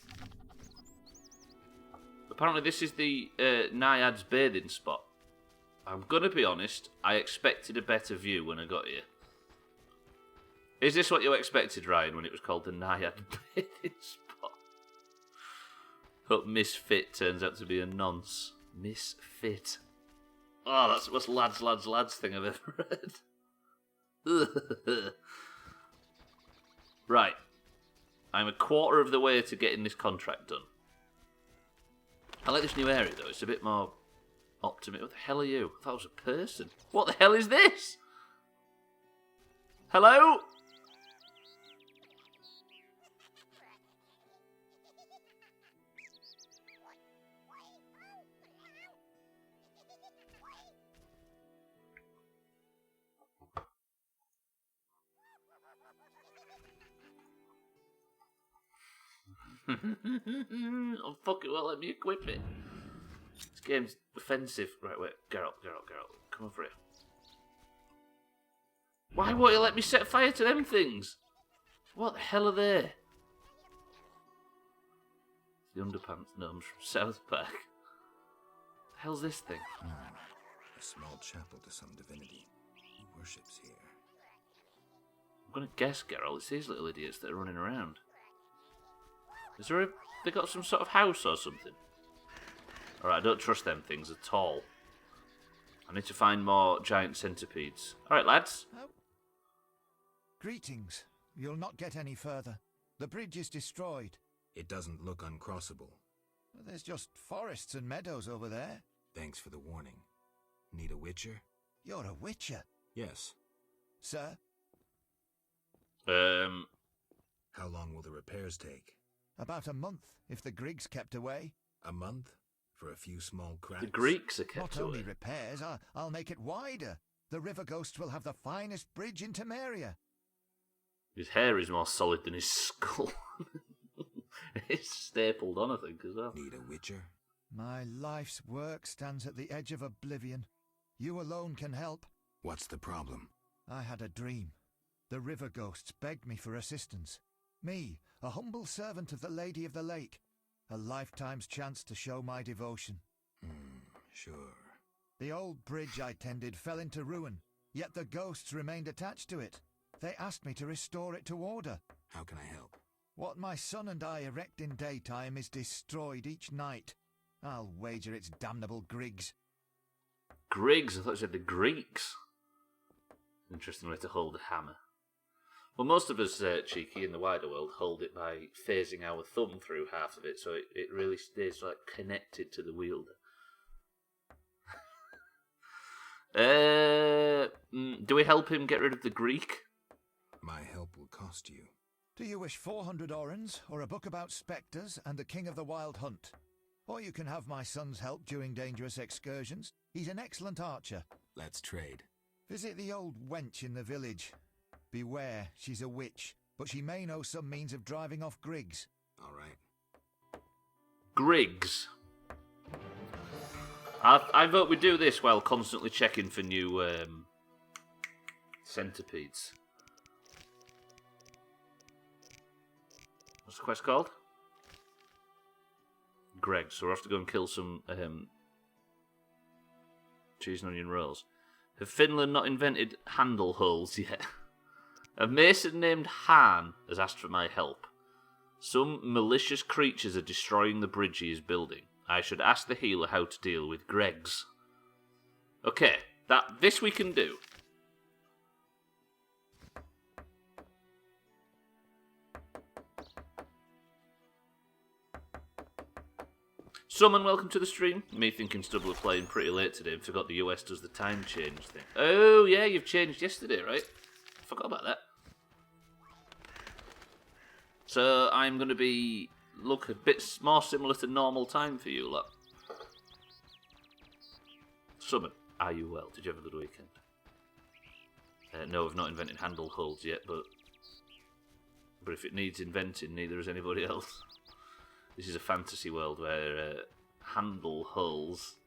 Apparently this is the Naiad's bathing spot. I'm gonna be honest, I expected a better view when I got here. Is this what you expected, Ryan, when it was called the Naiad bathing spot? Hope Misfit turns out to be a nonce. Misfit. Oh, that's the most lads thing I've ever read. Right. I'm a quarter of the way to getting this contract done. I like this new area, though. It's a bit more optimistic. What the hell are you? I thought it was a person. What the hell is this? Hello? Oh, fuck it, well, let me equip it. This game's offensive. Right, wait, Geralt, come over here. Why won't you let me set fire to them things? What the hell are they? The underpants gnomes from South Park. The hell's this thing? A small chapel to some divinity. Who worships here? I'm gonna guess, Geralt, it's these little idiots that are running around. Is there they got some sort of house or something? Alright, I don't trust them things at all. I need to find more giant centipedes. Alright, lads. Oh. Greetings. You'll not get any further. The bridge is destroyed. It doesn't look uncrossable. There's just forests and meadows over there. Thanks for the warning. Need a witcher? You're a witcher? Yes. Sir? How long will the repairs take? About a month, if the Griggs kept away. A month? For a few small cracks? The Greeks are kept Not away. only repairs, I'll make it wider. The River Ghost will have the finest bridge in Temeria. His hair is more solid than his skull. It's stapled on, I think, as well. Need a witcher? My life's work stands at the edge of oblivion. You alone can help. What's the problem? I had a dream. The river ghosts begged me for assistance. Me, a humble servant of the Lady of the Lake. A lifetime's chance to show my devotion. Sure. The old bridge I tended fell into ruin, yet the ghosts remained attached to it. They asked me to restore it to order. How can I help? What my son and I erect in daytime is destroyed each night. I'll wager it's damnable Griggs. Griggs? I thought you said the Greeks. Interesting way to hold a hammer. Well, most of us, Cheeky, in the wider world, hold it by phasing our thumb through half of it, so it really stays like connected to the wielder. Do we help him get rid of the Greek? My help will cost you. Do you wish 400 orens, or a book about spectres and the king of the wild hunt? Or you can have my son's help during dangerous excursions. He's an excellent archer. Let's trade. Visit the old wench in the village. Beware, she's a witch, but she may know some means of driving off Griggs. All right. Griggs. I vote we do this while constantly checking for new centipedes. What's the quest called? Greg. So we'll have to go and kill some cheese and onion rolls. Have Finland not invented handle holes yet? A mason named Han has asked for my help. Some malicious creatures are destroying the bridge he is building. I should ask the healer how to deal with Greg's. Okay, this we can do. Summon, welcome to the stream. Me thinking Stubbler playing pretty late today and forgot the US does the time change thing. Oh yeah, you've changed yesterday, right? Forgot about that. So I'm going to be a bit more similar to normal time for you lot. Summon, are you well? Did you have a good weekend? No, I've not invented handle holes yet, but if it needs inventing, neither has anybody else. This is a fantasy world where handle holes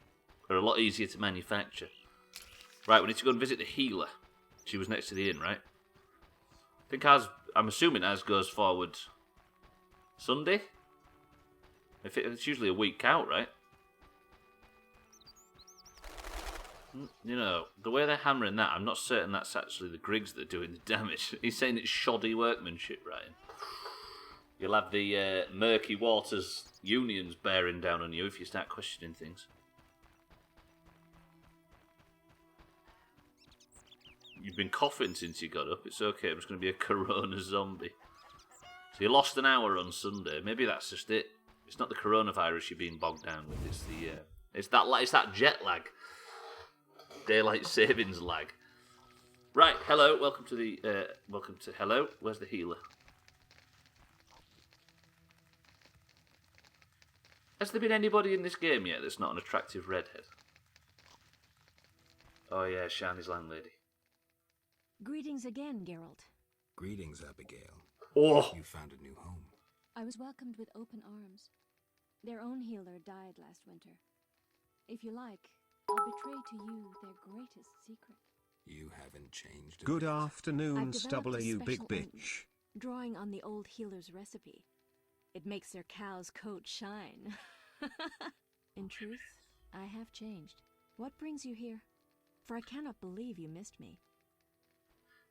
are a lot easier to manufacture. Right, we need to go and visit the healer. She was next to the inn, right? I think I'm assuming ours goes forward Sunday? It's usually a week out, right? You know, the way they're hammering that, I'm not certain that's actually the Griggs that are doing the damage. He's saying it's shoddy workmanship, Ryan. You'll have the murky waters unions bearing down on you if you start questioning things. You've been coughing since you got up. It's okay, I'm just going to be a corona zombie. So you lost an hour on Sunday. Maybe that's just it. It's not the coronavirus you're being bogged down with. It's that jet lag. Daylight savings lag. Right, hello. Welcome to hello. Where's the healer? Has there been anybody in this game yet that's not an attractive redhead? Oh yeah, Shani's landlady. Greetings again, Geralt. Greetings, Abigail. Oh! You found a new home. I was welcomed with open arms. Their own healer died last winter. If you like, I'll betray to you their greatest secret. You haven't changed. Good afternoon, Stubbler, a you big special bitch. Drawing on the old healer's recipe. It makes their cow's coat shine. In truth, I have changed. What brings you here? For I cannot believe you missed me.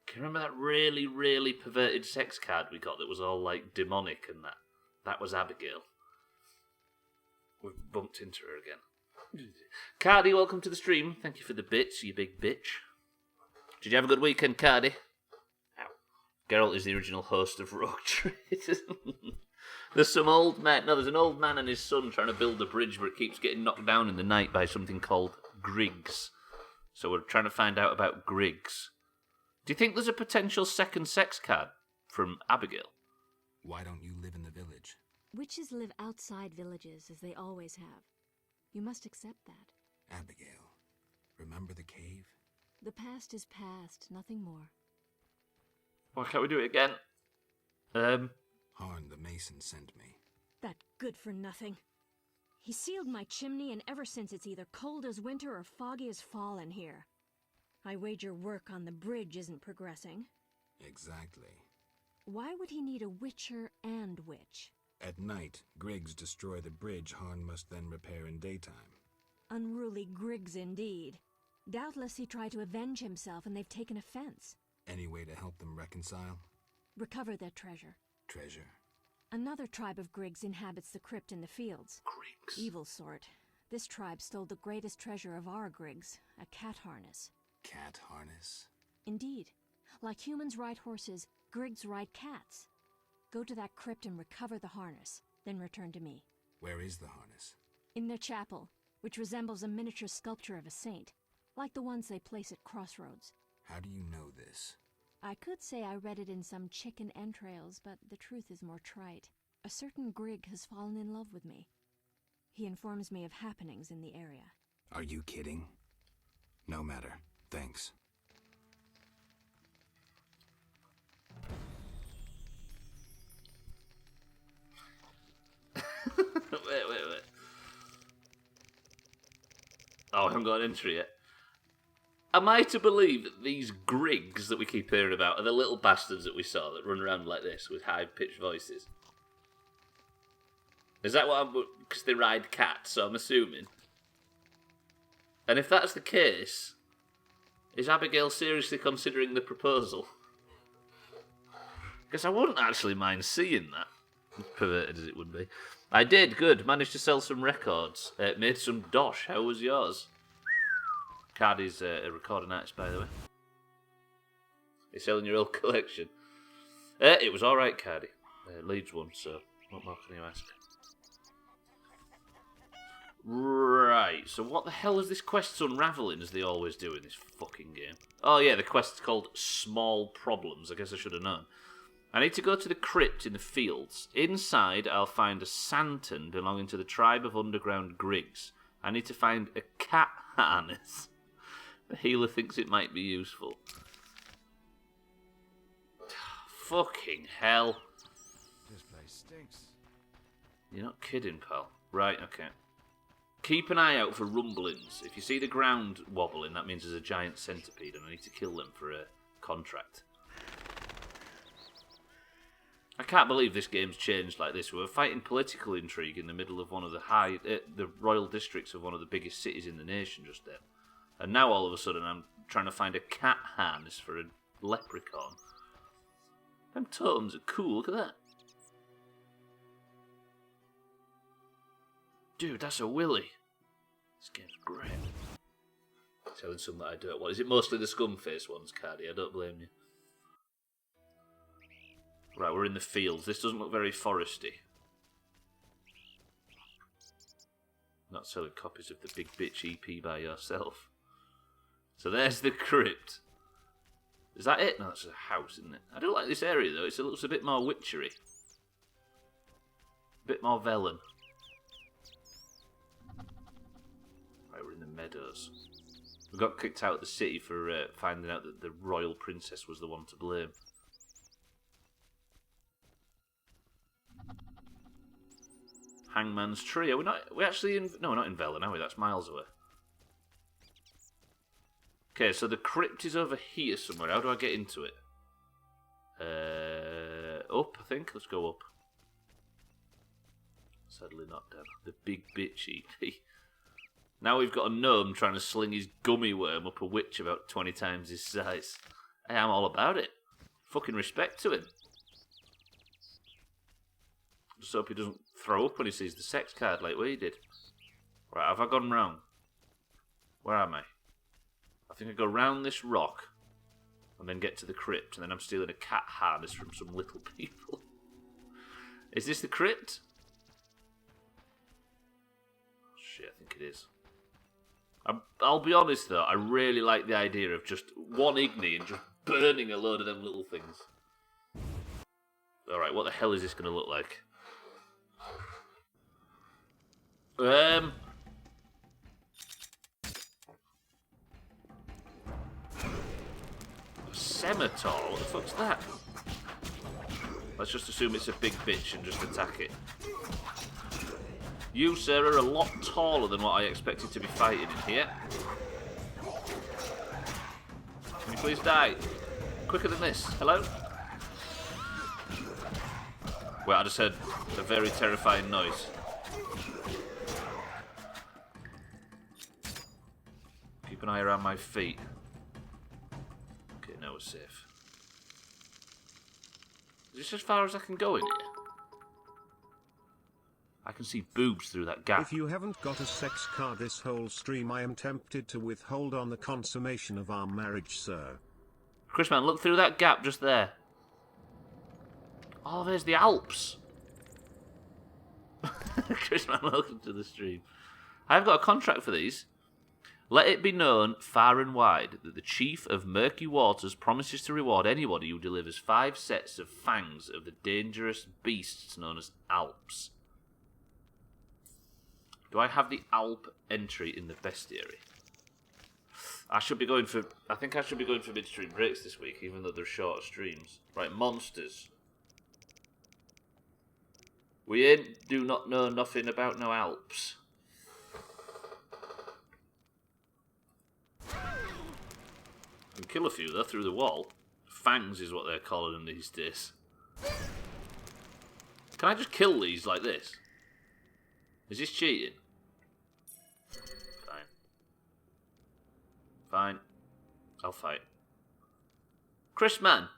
Can you remember that really, really perverted sex card we got that was all like demonic and that? That was Abigail. We've bumped into her again. Cardi, welcome to the stream. Thank you for the bits, you big bitch. Did you have a good weekend, Cardi? Ow. Geralt is the original host of Rogue Trade. There's an old man and his son trying to build a bridge, but it keeps getting knocked down in the night by something called Griggs. So we're trying to find out about Griggs. Do you think there's a potential second sex card from Abigail? Why don't you live in the village? Witches live outside villages, as they always have. You must accept that. Abigail, remember the cave? The past is past, nothing more. Why can't we do it again? Harn the mason sent me. That good-for-nothing. He sealed my chimney, and ever since it's either cold as winter or foggy as fall in here. I wager work on the bridge isn't progressing. Exactly. Why would he need a witcher and witch? At night, Griggs destroy the bridge Harn must then repair in daytime. Unruly Griggs indeed. Doubtless he tried to avenge himself and they've taken offense. Any way to help them reconcile? Recover their treasure. Treasure? Another tribe of Griggs inhabits the crypt in the fields. Griggs? Evil sort. This tribe stole the greatest treasure of our Griggs, a cat harness. Cat harness? Indeed. Like humans ride horses, Griggs ride cats. Go to that crypt and recover the harness, then return to me. Where is the harness? In their chapel, which resembles a miniature sculpture of a saint, like the ones they place at crossroads. How do you know this? I could say I read it in some chicken entrails, but the truth is more trite. A certain Grig has fallen in love with me. He informs me of happenings in the area. Are you kidding? No matter. Thanks. Wait. Oh, I haven't got an entry yet. Am I to believe that these Griggs that we keep hearing about are the little bastards that we saw that run around like this with high-pitched voices? Is that what I'm... because they ride cats, so I'm assuming. And if that's the case, is Abigail seriously considering the proposal? Because I wouldn't actually mind seeing that, as perverted as it would be. I did, good. Managed to sell some records. Made some dosh. How was yours? Cardi's a recording artist, by the way. You're selling your old collection. It was alright, Cardi. Leeds one, so what more can you ask? Right, so what the hell is this quest's unravelling, as they always do in this fucking game? Oh yeah, the quest's called Small Problems. I guess I should have known. I need to go to the crypt in the fields. Inside, I'll find a santon belonging to the tribe of underground Griggs. I need to find a cat harness. The healer thinks it might be useful. Fucking hell. This place stinks. You're not kidding, pal. Right, okay. Keep an eye out for rumblings. If you see the ground wobbling, that means there's a giant centipede and I need to kill them for a contract. I can't believe this game's changed like this. We were fighting political intrigue in the middle of one of the royal districts of one of the biggest cities in the nation just then. And now all of a sudden I'm trying to find a cat harness for a leprechaun. Them totems are cool, look at that. Dude, that's a willy. This game's great. Telling some that I don't want. Is it mostly the scumface ones, Cardi? I don't blame you. Right, we're in the fields. This doesn't look very foresty. Not selling copies of the Big Bitch EP by yourself. So there's the crypt. Is that it? No, that's a house, isn't it? I do like this area, though. It looks a bit more witchery. A bit more vellum. Right, we're in the meadows. We got kicked out of the city for finding out that the royal princess was the one to blame. Hangman's Tree. Are we not? We actually in? No, we're not in Velen, are we? That's miles away. Okay, so the crypt is over here somewhere. How do I get into it? Up, I think. Let's go up. Sadly not down. The Big Bitch EP. Now we've got a gnome trying to sling his gummy worm up a witch about 20 times his size. Hey, I'm all about it. Fucking respect to him. Just hope he doesn't throw up when he sees the sex card like we did. Right, have I gone wrong? Where am I? I think I go round this rock and then get to the crypt, and then I'm stealing a cat harness from some little people. Is this the crypt? Oh, shit, I think it is. I'll be honest though, I really like the idea of just one Igni and just burning a load of them little things. Alright, what the hell is this going to look like? Scimitar? What the fuck's that? Let's just assume it's a big bitch and just attack it. You, sir, are a lot taller than what I expected to be fighting in here. Can you please die? Quicker than this. Hello? Wait, I just heard a very terrifying noise. Keep an eye around my feet. Okay, now we're safe. Is this as far as I can go in here? I can see boobs through that gap. If you haven't got a sex card this whole stream, I am tempted to withhold on the consummation of our marriage, sir. Chris, man, look through that gap just there. Oh, there's the Alps. Chris, man, welcome to the stream. I've got a contract for these. Let it be known far and wide that the Chief of Murky Waters promises to reward anybody who delivers 5 sets of fangs of the dangerous beasts known as Alps. Do I have the Alp entry in the bestiary? I should be going for... I think I should be going for midstream breaks this week, even though they're shorter streams. Right, monsters. We ain't do not know nothing about no Alps. Can kill a few though through the wall. Fangs is what they're calling them these days. Can I just kill these like this? Is this cheating? Fine. Fine. I'll fight. Chris, man.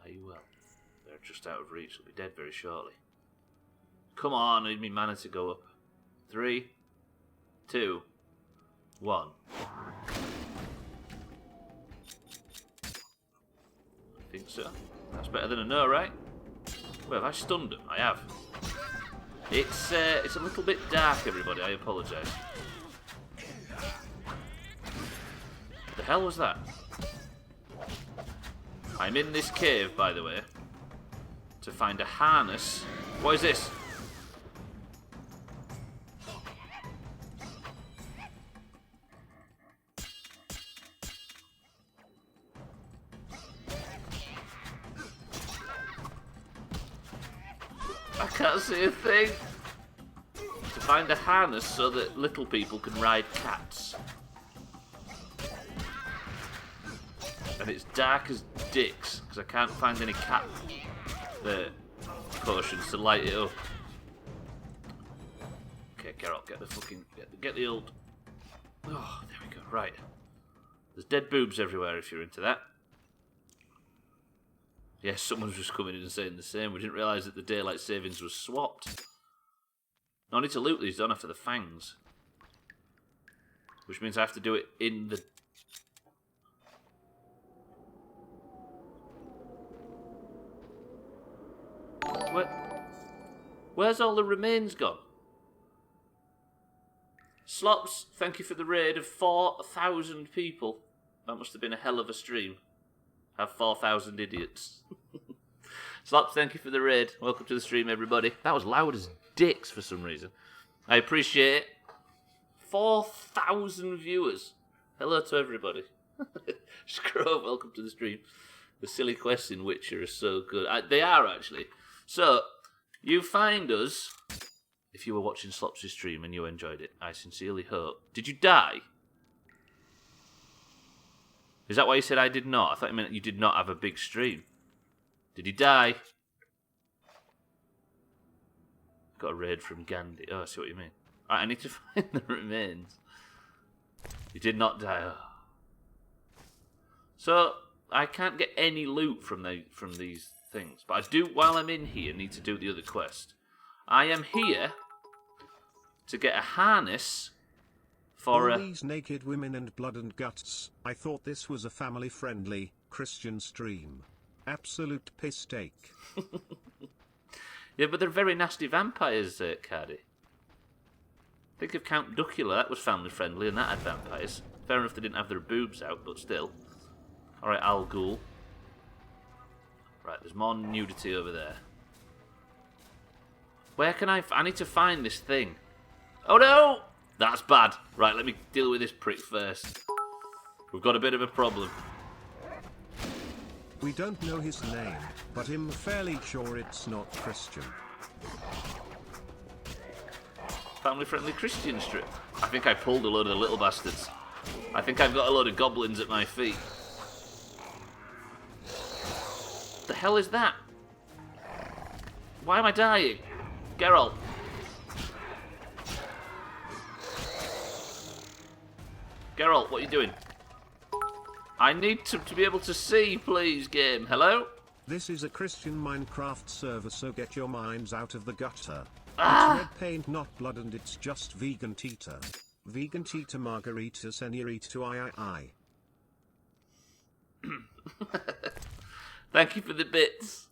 Are you well? They're just out of reach. They'll be dead very shortly. Come on, I need me mana to go up. 3, 2, 1. I think so. That's better than a no, right? Well, have I stunned him? I have. It's a little bit dark, everybody. I apologise. The hell was that? I'm in this cave, by the way, to find a harness. What is this? I can't see a thing. To find a harness so that little people can ride cats. And it's dark as dicks because I can't find any cat potions to light it up. Okay, Geralt, get the fucking get the old. Oh, there we go. Right, there's dead boobs everywhere if you're into that. Yes, someone's just coming in and saying the same. We didn't realise that the daylight savings was swapped. No, I need to loot these, don't I, for the fangs. Which means I have to do it in the... Where's all the remains gone? Slops, thank you for the raid of 4,000 people. That must have been a hell of a stream. Have 4,000 idiots. Slops, thank you for the raid. Welcome to the stream, everybody. That was loud as dicks for some reason. I appreciate it. 4,000 viewers. Hello to everybody. Scrove, welcome to the stream. The silly quests in Witcher are so good. They are, actually. So, you find us, if you were watching Slops' stream and you enjoyed it, I sincerely hope. Did you die? Is that why you said I did not? I thought you meant you did not have a big stream. Did he die? Got a raid from Gandhi. Oh, I see what you mean. Right, I need to find the remains. You did not die. Oh. So, I can't get any loot from these things. But I do, while I'm in here, need to do the other quest. I am here to get a harness for all these naked women and blood and guts. I thought this was a family-friendly Christian stream. Absolute piss take. Yeah, but they're very nasty vampires, Cardi. Think of Count Duckula. That was family-friendly, and that had vampires. Fair enough, they didn't have their boobs out, but still. All right, Al Ghul. Right, there's more nudity over there. Where can I need to find this thing. Oh no! That's bad. Right, let me deal with this prick first. We've got a bit of a problem. We don't know his name, but I'm fairly sure it's not Christian. Family-friendly Christian strip. I think I pulled a load of the little bastards. I think I've got a load of goblins at my feet. The hell is that? Why am I dying? Geralt. Geralt, what are you doing? I need to be able to see, please, game. Hello? This is a Christian Minecraft server, so get your minds out of the gutter. Ah! It's red paint, not blood, and it's just vegan tita. Vegan tita margarita senorita I. Thank you for the bits.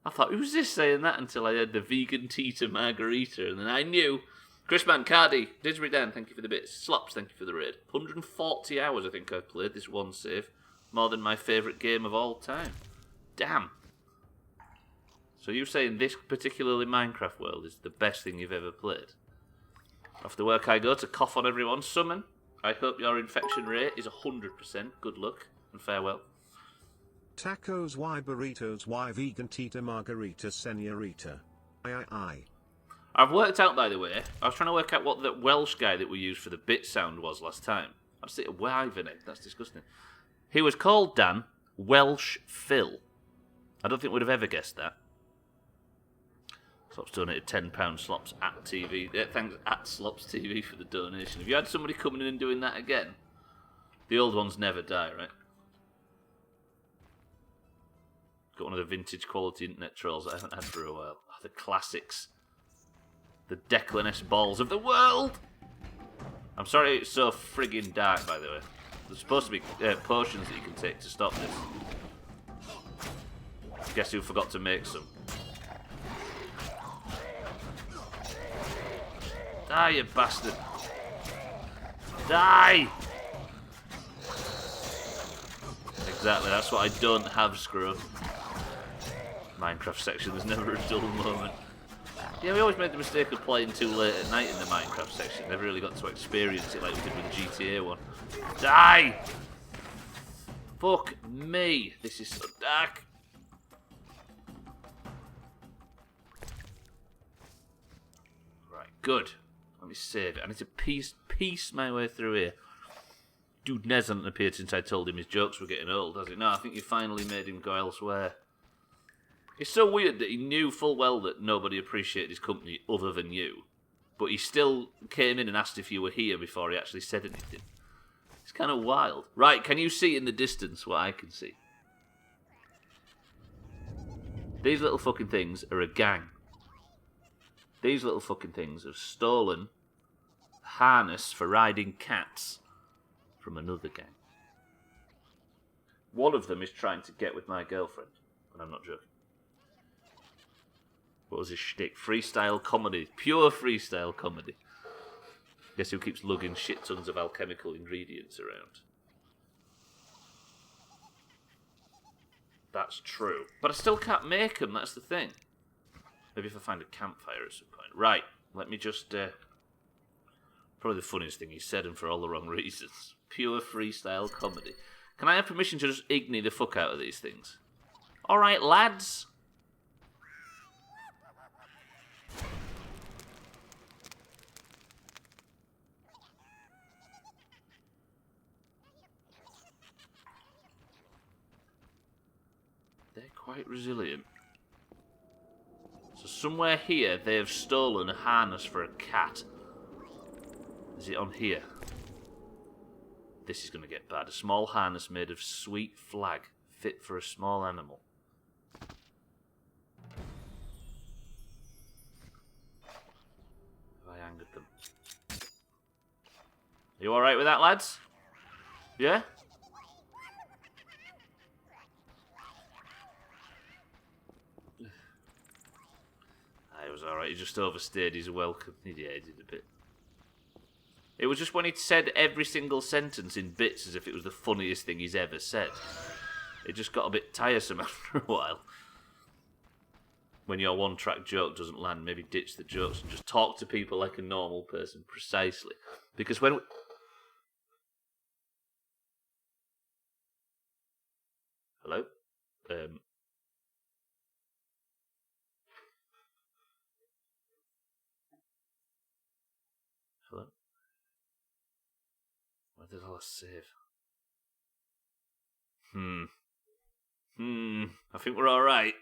I thought, who's this saying that until I heard the vegan tita margarita, and then I knew. Chris Mancardi, Disbury Dan, thank you for the bits. Slops, thank you for the raid. 140 hours I think I've played this one save. More than my favourite game of all time. Damn. So you're saying this particularly Minecraft world is the best thing you've ever played? After work I go to cough on everyone. Summon, I hope your infection rate is 100%. Good luck and farewell. Tacos y burritos y vegan tita margarita senorita. I. I've worked out, by the way, I was trying to work out what the Welsh guy that we used for the bit sound was last time. I'd say a wyvern egg, that's disgusting. He was called, Dan, Welsh Phil. I don't think we'd have ever guessed that. Slops donated £10, Slops at TV. Thanks at Slops TV for the donation. Have you had somebody coming in and doing that again? The old ones never die, right? Got one of the vintage quality internet trolls that I haven't had for a while. Oh, the classics. The Declan-esque balls of the world! I'm sorry it's so friggin' dark, by the way. There's supposed to be potions that you can take to stop this. Guess who forgot to make some? Die, you bastard! Die! Exactly, that's what I don't have, Scrub. Minecraft section, there's never a dull moment. Yeah, we always made the mistake of playing too late at night in the Minecraft section. Never really got to experience it like we did with the GTA one. Die! Fuck me. This is so dark. Right, good. Let me save it. I need to piece my way through here. Dude, Nez hasn't appeared since I told him his jokes were getting old, has it? No, I think you finally made him go elsewhere. It's so weird that he knew full well that nobody appreciated his company other than you. But he still came in and asked if you were here before he actually said anything. It's kind of wild. Right, can you see in the distance what I can see? These little fucking things are a gang. These little fucking things have stolen a harness for riding cats from another gang. One of them is trying to get with my girlfriend, and I'm not joking. What was his shtick? Freestyle comedy. Pure freestyle comedy. Guess who keeps lugging shit tons of alchemical ingredients around? That's true. But I still can't make them, that's the thing. Maybe if I find a campfire at some point. Right, let me just... probably the funniest thing he said, and for all the wrong reasons. Pure freestyle comedy. Can I have permission to just ignore the fuck out of these things? Alright, lads. They're quite resilient. So somewhere here they have stolen a harness for a cat. Is it on here? This is going to get bad. A small harness made of sweet flag, fit for a small animal. Have I angered them? Are you alright with that, lads? Yeah? It was alright, he just overstayed his welcome. Yeah, he did a bit. It was just when he said every single sentence in bits as if it was the funniest thing he's ever said. It just got a bit tiresome after a while. When your one-track joke doesn't land, maybe ditch the jokes and just talk to people like a normal person, precisely. Because when... Hello? Hello? Where did I save? I think we're alright.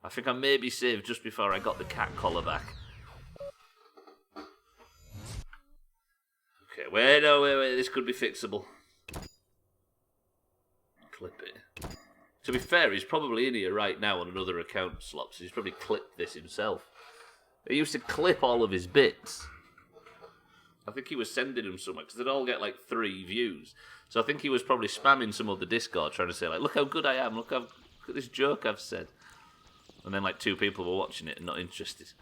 I think I maybe saved just before I got the cat collar back. Okay, wait, this could be fixable. Clip it. To be fair, he's probably in here right now on another account slot, so he's probably clipped this himself. He used to clip all of his bits. I think he was sending them somewhere, because they'd all get like 3 views. So I think he was probably spamming some of the Discord, trying to say, like, look how good I am, look at this joke I've said. And then like 2 people were watching it and not interested.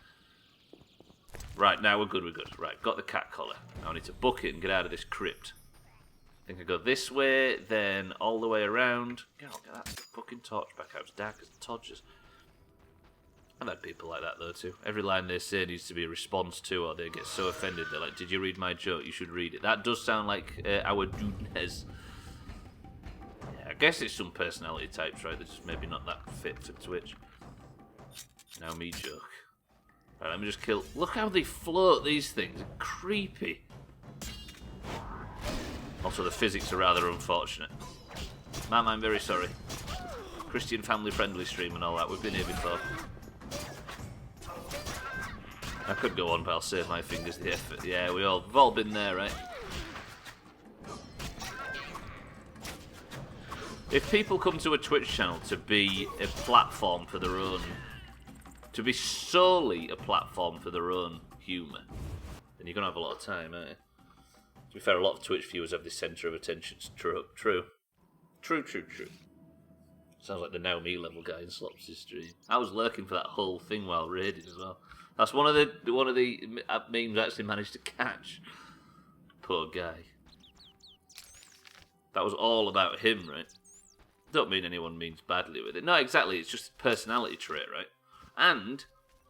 Right, now we're good. Right, got the cat collar. Now I need to book it and get out of this crypt. I think I go this way, then all the way around. Get that fucking torch back out. It's dark as Todgers. I've had people like that though too. Every line they say needs to be a response to, or they get so offended they're like, did you read my joke? You should read it. That does sound like our Doomhaus. Yeah, I guess it's some personality types, right? They're just maybe not that fit for Twitch. Now me joke. Right, let me just kill. Look how they float, these things. They're creepy. Also, the physics are rather unfortunate. Ma'am, I'm very sorry. Christian family-friendly stream and all that. We've been here before. I could go on, but I'll save my fingers the effort. Yeah, we've all been there, right? If people come to a Twitch channel to be a platform for their own, to be solely a platform for their own humour, then you're going to have a lot of time, aren't you? To be fair, a lot of Twitch viewers have this centre of attention. True. Sounds like the Now Me level guy in Slops' stream. I was lurking for that whole thing while raiding as well. That's one of the memes I actually managed to catch. Poor guy. That was all about him, right? Don't mean anyone means badly with it. No, exactly. It's just a personality trait, right? And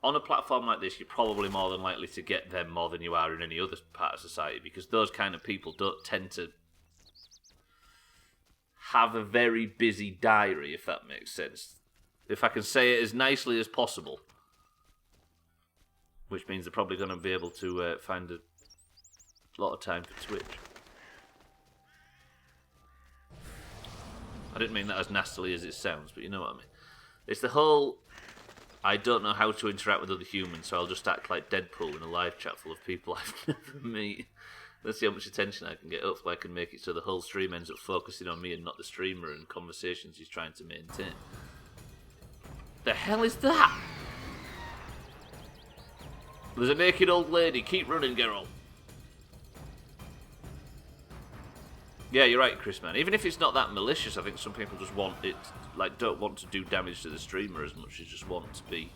on a platform like this, you're probably more than likely to get them more than you are in any other part of society, because those kind of people don't tend to have a very busy diary, if that makes sense. If I can say it as nicely as possible. Which means they're probably going to be able to find a lot of time for Twitch. I didn't mean that as nastily as it sounds, but you know what I mean. It's the whole, I don't know how to interact with other humans, so I'll just act like Deadpool in a live chat full of people I've never met. Let's see how much attention I can get. Hopefully I can make it so the whole stream ends up focusing on me and not the streamer and conversations he's trying to maintain. The hell is that? There's a naked old lady. Keep running, Geralt. Yeah, you're right, Chris, man. Even if it's not that malicious, I think some people just want it, like, don't want to do damage to the streamer as much as just want to be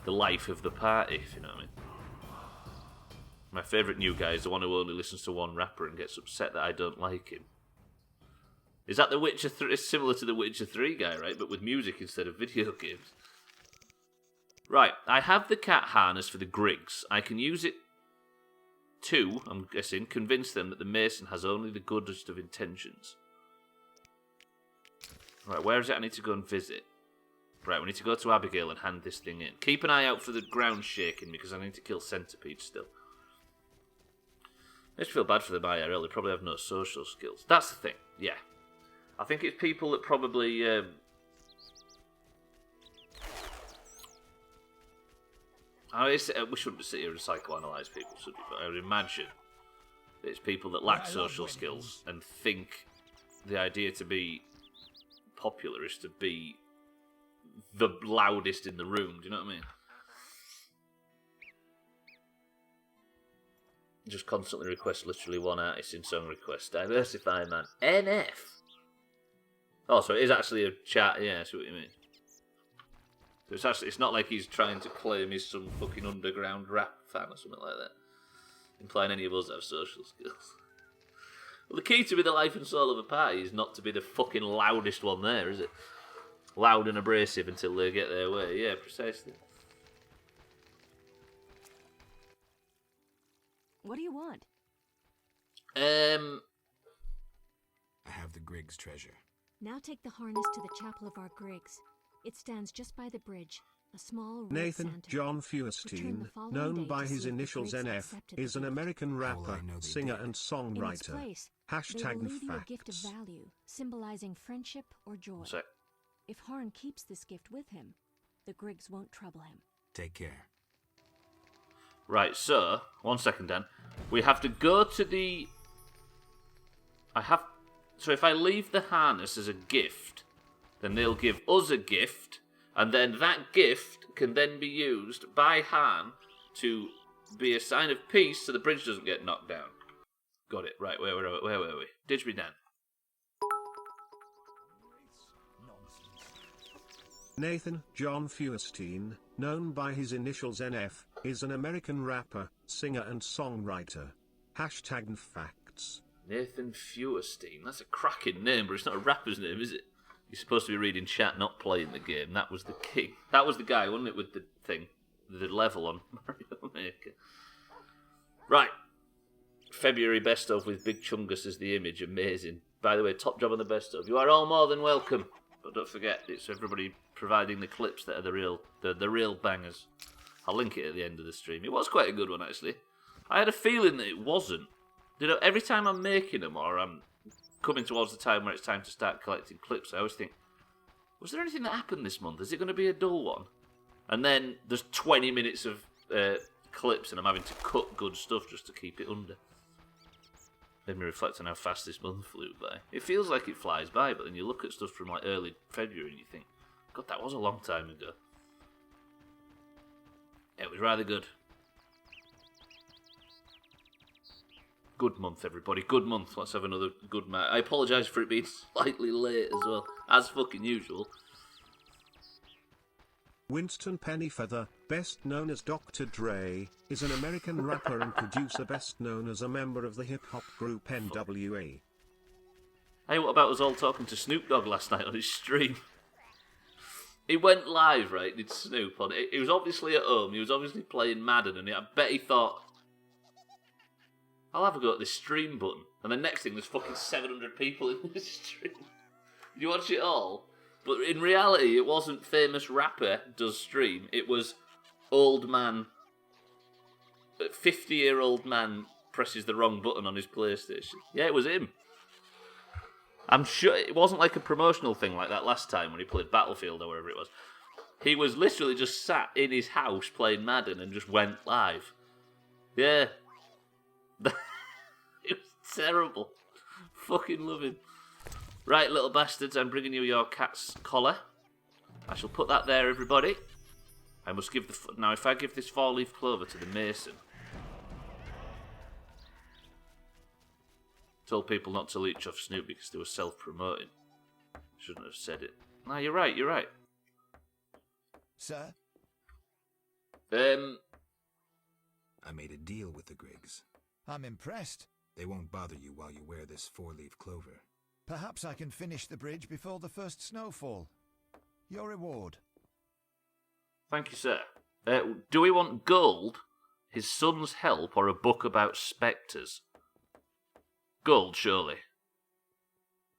the life of the party, if you know what I mean. My favourite new guy is the one who only listens to one rapper and gets upset that I don't like him. Is that the Witcher 3? It's similar to the Witcher 3 guy, right? But with music instead of video games. Right, I have the cat harness for the Griggs. I can use it to, I'm guessing, convince them that the Mason has only the goodest of intentions. Right, where is it I need to go and visit? Right, we need to go to Abigail and hand this thing in. Keep an eye out for the ground shaking because I need to kill centipedes still. I just feel bad for them IRL. They probably have no social skills. That's the thing, yeah. I think it's people that probably... we shouldn't sit here and psychoanalyse people, should we? But I would imagine that it's people that lack social skills and think the idea to be popular is to be the loudest in the room. Do you know what I mean? Just constantly request literally one artist in song request. Diversify, man. NF! Oh, so it is actually a chat. Yeah, I see what you mean. So it's not like he's trying to claim he's some fucking underground rap fan or something like that. Implying any of us have social skills. Well, the key to be the life and soul of a party is not to be the fucking loudest one there, is it? Loud and abrasive until they get their way. Yeah, precisely. What do you want? I have the Griggs treasure. Now take the harness to the chapel of our Griggs. It stands just by the bridge. A small red Nathan Santa. John Return Feuerstein, the following known day by to his see if the initials Griggs NF, accepted is the an gift. American How will I rapper, know they singer, did? and In its songwriter. place, they Hashtag will leave you a gift of facts. value, symbolizing friendship or joy. One sec. If Harn keeps this gift with him, the Griggs won't trouble him. Take care. Right, so, 1 second, Dan. We have to go to the... So if I leave the harness as a gift, then they'll give us a gift, and then that gift can then be used by Han to be a sign of peace so the bridge doesn't get knocked down. Got it. Right, where were we? Ditch me, Dan. Nathan John Feuerstein, known by his initials NF, is an American rapper, singer, and songwriter. Hashtag facts. Nathan Feuerstein. That's a cracking name, but it's not a rapper's name, is it? You're supposed to be reading chat, not playing the game. That was the king. That was the guy, wasn't it, with the thing? The level on Mario Maker. Right. February best of with Big Chungus as the image. Amazing. By the way, top job on the best of. You are all more than welcome. But don't forget, it's everybody providing the clips that are the real bangers. I'll link it at the end of the stream. It was quite a good one, actually. I had a feeling that it wasn't. You know, every time I'm making them or I'm coming towards the time where it's time to start collecting clips, I always think, was there anything that happened this month? Is it going to be a dull one? And then there's 20 minutes of clips and I'm having to cut good stuff just to keep it under. Made me reflect on how fast this month flew by. It feels like it flies by, but then you look at stuff from like early February and you think, God, that was a long time ago. It was rather good. Good month, everybody. Good month. Let's have another good match. I apologise for it being slightly late as well, as fucking usual. Winston Pennyfeather, best known as Dr. Dre, is an American rapper and producer best known as a member of the hip-hop group NWA. Hey, what about us all talking to Snoop Dogg last night on his stream? He went live, right, did Snoop on it. He was obviously at home, he was obviously playing Madden, and I bet he thought, I'll have a go at this stream button. And the next thing, there's fucking 700 people in this stream. Did you watch it all? But in reality, it wasn't famous rapper does stream. It was old man, 50-year-old man presses the wrong button on his PlayStation. Yeah, it was him. I'm sure it wasn't like a promotional thing like that last time when he played Battlefield or whatever it was. He was literally just sat in his house playing Madden and just went live. Yeah. It was terrible. Fucking love him. Right, little bastards, I'm bringing you your cat's collar. I shall put that there, everybody. I must give the... Now, if I give this 4-leaf clover to the mason... Told people not to leech off Snoop because they were self-promoting. Shouldn't have said it. No, you're right, you're right. Sir? I made a deal with the Griggs. I'm impressed. They won't bother you while you wear this 4-leaf clover. Perhaps I can finish the bridge before the first snowfall. Your reward. Thank you, sir. Do we want gold, his son's help, or a book about spectres? Gold, surely.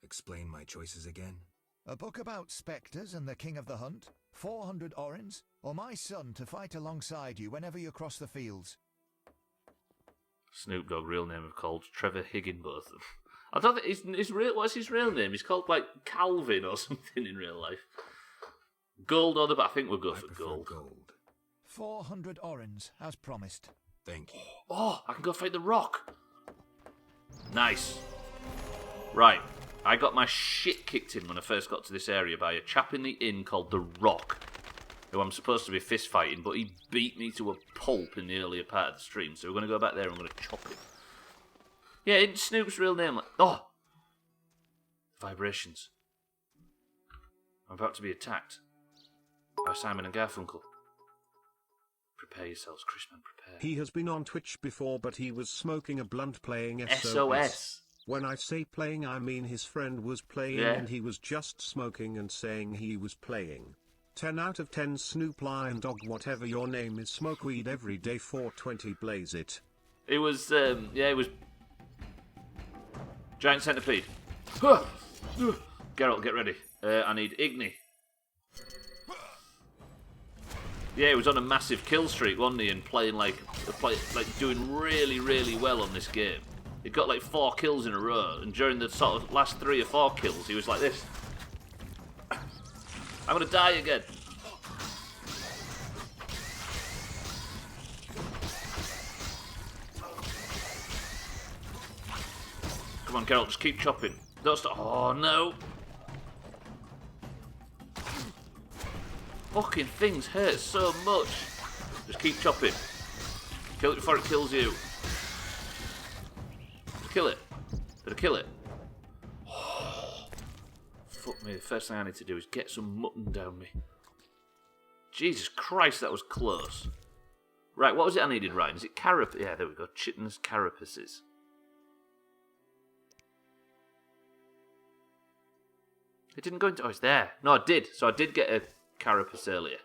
Explain my choices again. A book about spectres and the king of the hunt, 400 orens, or my son to fight alongside you whenever you cross the fields. Snoop Dogg, real name of called Trevor Higginbotham. I don't think what's his real name? He's called like Calvin or something in real life. Gold or I think we'll go for gold. 400 orens, as promised. Thank you. Oh, I can go fight the Rock. Nice. Right, I got my shit kicked in when I first got to this area by a chap in the inn called the Rock, who I'm supposed to be fist fighting, but he beat me to a pulp in the earlier part of the stream, so we're going to go back there and I'm going to chop him. Yeah, it's Snoop's real name. Oh! Vibrations. I'm about to be attacked by Simon and Garfunkel. Prepare yourselves, Chrisman, prepare. He has been on Twitch before, but he was smoking a blunt playing SOS. When I say playing, I mean his friend was playing and he was just smoking and saying he was playing. 10 out of 10 Snoop Lion Dog, whatever your name is, smoke weed every day, 420 blaze it. It was, it was... Giant centipede. Geralt, get ready. I need Igni. Yeah, he was on a massive kill streak, wasn't he? And playing like doing really, really well on this game. He got like 4 kills in a row, and during the sort of last 3 or 4 kills, he was like this. I'm gonna die again. Come on, Geralt, just keep chopping. Don't stop. Oh no! Fucking things hurt so much. Just keep chopping. Kill it before it kills you. Kill it. Did I kill it? Oh, fuck me. The first thing I need to do is get some mutton down me. Jesus Christ, that was close. Right, what was it I needed, Ryan? Is it carapace? Yeah, there we go. Chitinous carapaces. It didn't go into... Oh, it's there. No, I did. So I did get a carapace earlier.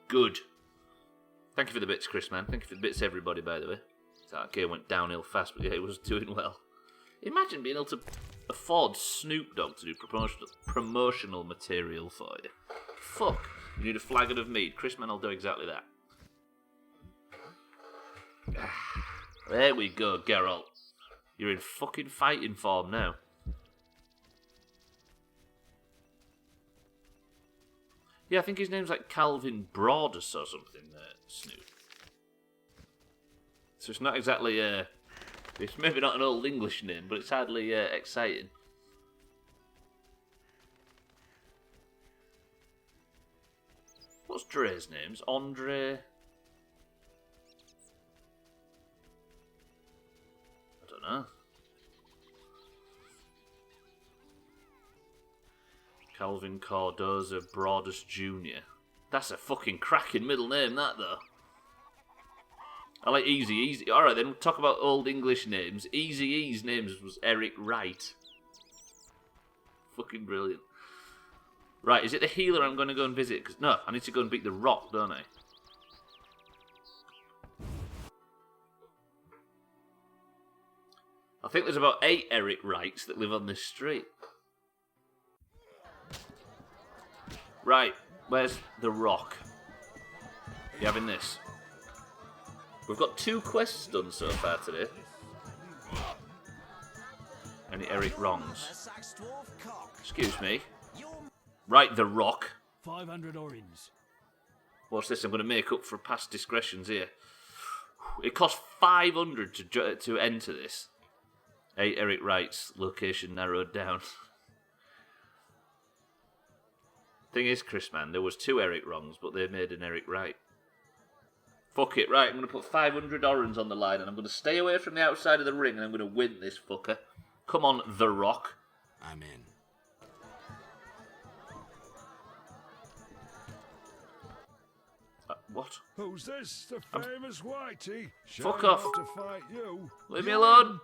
Good. Thank you for the bits, Chris, man. Thank you for the bits, everybody, by the way. That game went downhill fast, but yeah, it was doing well. Imagine being able to afford Snoop Dogg to do promotional material for you. Fuck. You need a flagon of mead. Chris, man, will do exactly that. There we go, Geralt. You're in fucking fighting form now. Yeah, I think his name's like Calvin Broadus or something, Snoop. So it's not exactly, it's maybe not an old English name, but it's hardly exciting. What's Dre's names? Andre... I don't know. Calvin Cardoza Broadus Jr. That's a fucking cracking middle name, that, though. I like Easy. Alright, then we'll talk about old English names. Eazy-E's name was Eric Wright. Fucking brilliant. Right, is it the healer I'm going to go and visit? 'Cause no, I need to go and beat the Rock, don't I? I think there's about 8 Eric Wrights that live on this street. Right, where's the Rock? You having this? We've got 2 quests done so far today. Any Eric wrongs? Excuse me. Right, the Rock. 500 orins. What's this? I'm going to make up for past discretions here. It costs 500 to enter this. 8 Eric Wrights, location narrowed down. Thing is, Chris, man, there was 2 Eric wrongs, but they made an Eric Wright. Fuck it, right, I'm going to put 500 orins on the line, and I'm going to stay away from the outside of the ring, and I'm going to win this fucker. Come on, The Rock. I'm in. What? Who's this? The famous Whitey? Fuck off. To fight you. Leave me alone.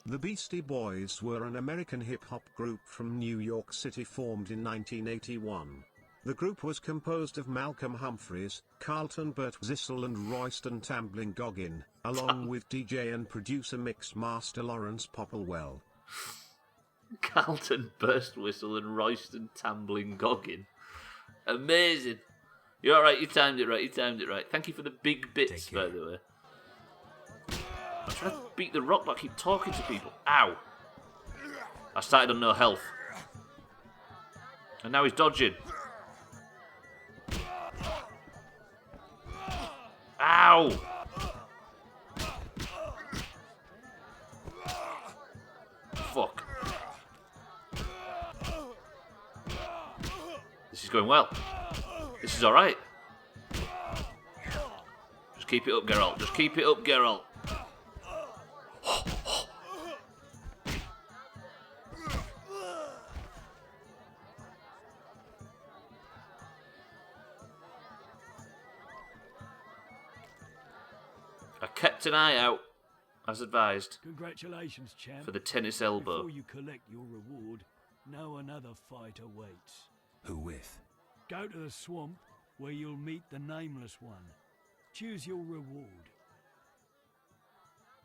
The Beastie Boys were an American hip-hop group from New York City formed in 1981. The group was composed of Malcolm Humphreys, Carlton Burt Zissel and Royston Tambling Goggin, along with DJ and producer mix master Lawrence Popplewell. Carlton Burst Whistle and Royston Tambling Goggin. Amazing. You're alright, you timed it right. Thank you for the big bits, by the way. I'm trying to beat the Rock, but I keep talking to people. Ow. I started on no health. And now he's dodging. Ow! Fuck. This is going well. This is alright. Just keep it up, Geralt. Just keep it up, Geralt. I kept an eye out, as advised. Congratulations, champ. For the tennis elbow. Before you collect your reward, know another fight awaits. Who with? Go to the swamp, where you'll meet the Nameless One. Choose your reward.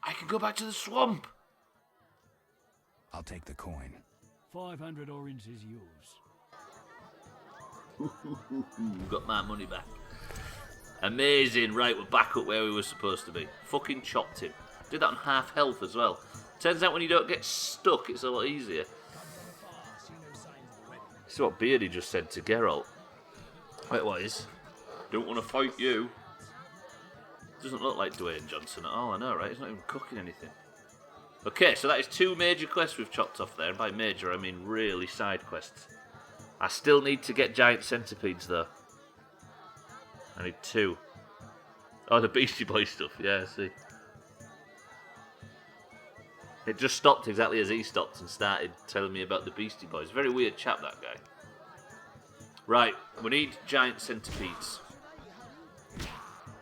I can go back to the swamp. I'll take the coin. 500 orange is yours. Got my money back. Amazing. Right, we're back up where we were supposed to be. Fucking chopped him. Did that on half health as well. Turns out when you don't get stuck, it's a lot easier. This is what Beardy just said to Geralt. Wait, what is? Don't want to fight you. Doesn't look like Dwayne Johnson at all, I know, right? He's not even cooking anything. Okay, so that is 2 major quests we've chopped off there. And by major, I mean really side quests. I still need to get giant centipedes, though. I need 2. Oh, the Beastie Boy stuff. Yeah, I see. It just stopped exactly as he stopped and started telling me about the Beastie Boys. Very weird chap, that guy. Right, we need giant centipedes.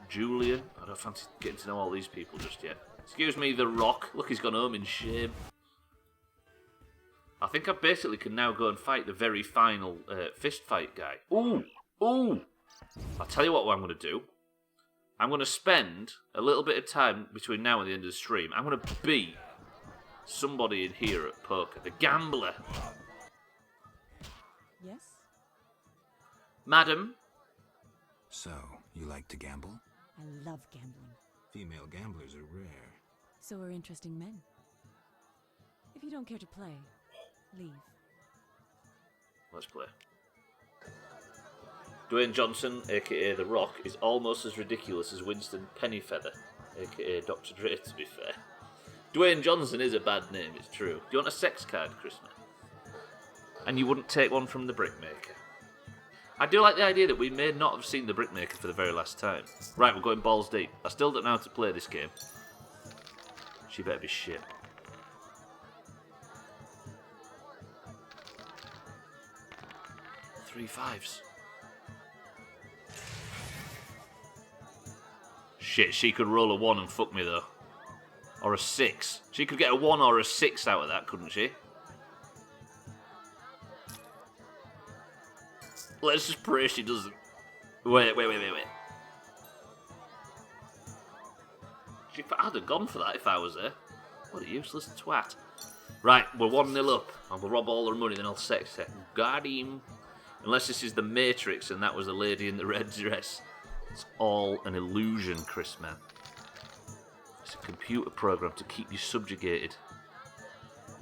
Julian. I don't fancy getting to know all these people just yet. Excuse me, The Rock. Look, he's gone home in shame. I think I basically can now go and fight the very final fist fight guy. Ooh! Ooh! I'll tell you what I'm going to do. I'm going to spend a little bit of time between now and the end of the stream. I'm going to beat somebody in here at poker. The gambler. Yes? Madam? So, you like to gamble? I love gambling. Female gamblers are rare. So are interesting men. If you don't care to play, leave. Let's play. Dwayne Johnson, aka The Rock, is almost as ridiculous as Winston Pennyfeather, aka Dr. Dre, to be fair. Dwayne Johnson is a bad name, it's true. Do you want a sex card, Christmas? And you wouldn't take one from the Brickmaker. I do like the idea that we may not have seen the Brickmaker for the very last time. Right, we're going balls deep. I still don't know how to play this game. She better be shit. Three fives. Shit, she could roll a 1 and fuck me though. Or a 6. She could get a 1 or a 6 out of that, couldn't she? Let's just pray she doesn't. Wait. I'd have gone for that if I was there. What a useless twat. Right, we're 1-0 up. I'll rob all her money, then I'll sex her. Got him. Unless this is the Matrix and that was a lady in the red dress. It's all an illusion, Chris, man. It's a computer program to keep you subjugated.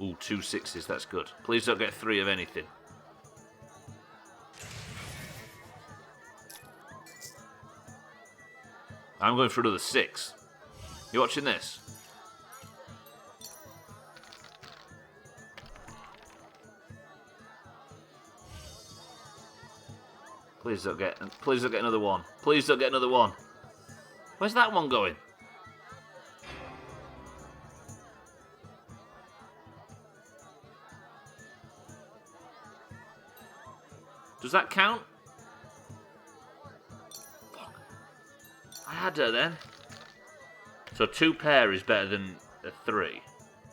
Ooh, 2 6s, that's good. Please don't get 3 of anything. I'm going for another 6. You watching this? Please don't get another 1. Please don't get another 1. Where's that one going? Does that count? Fuck. I had her then. So 2 pair is better than a 3.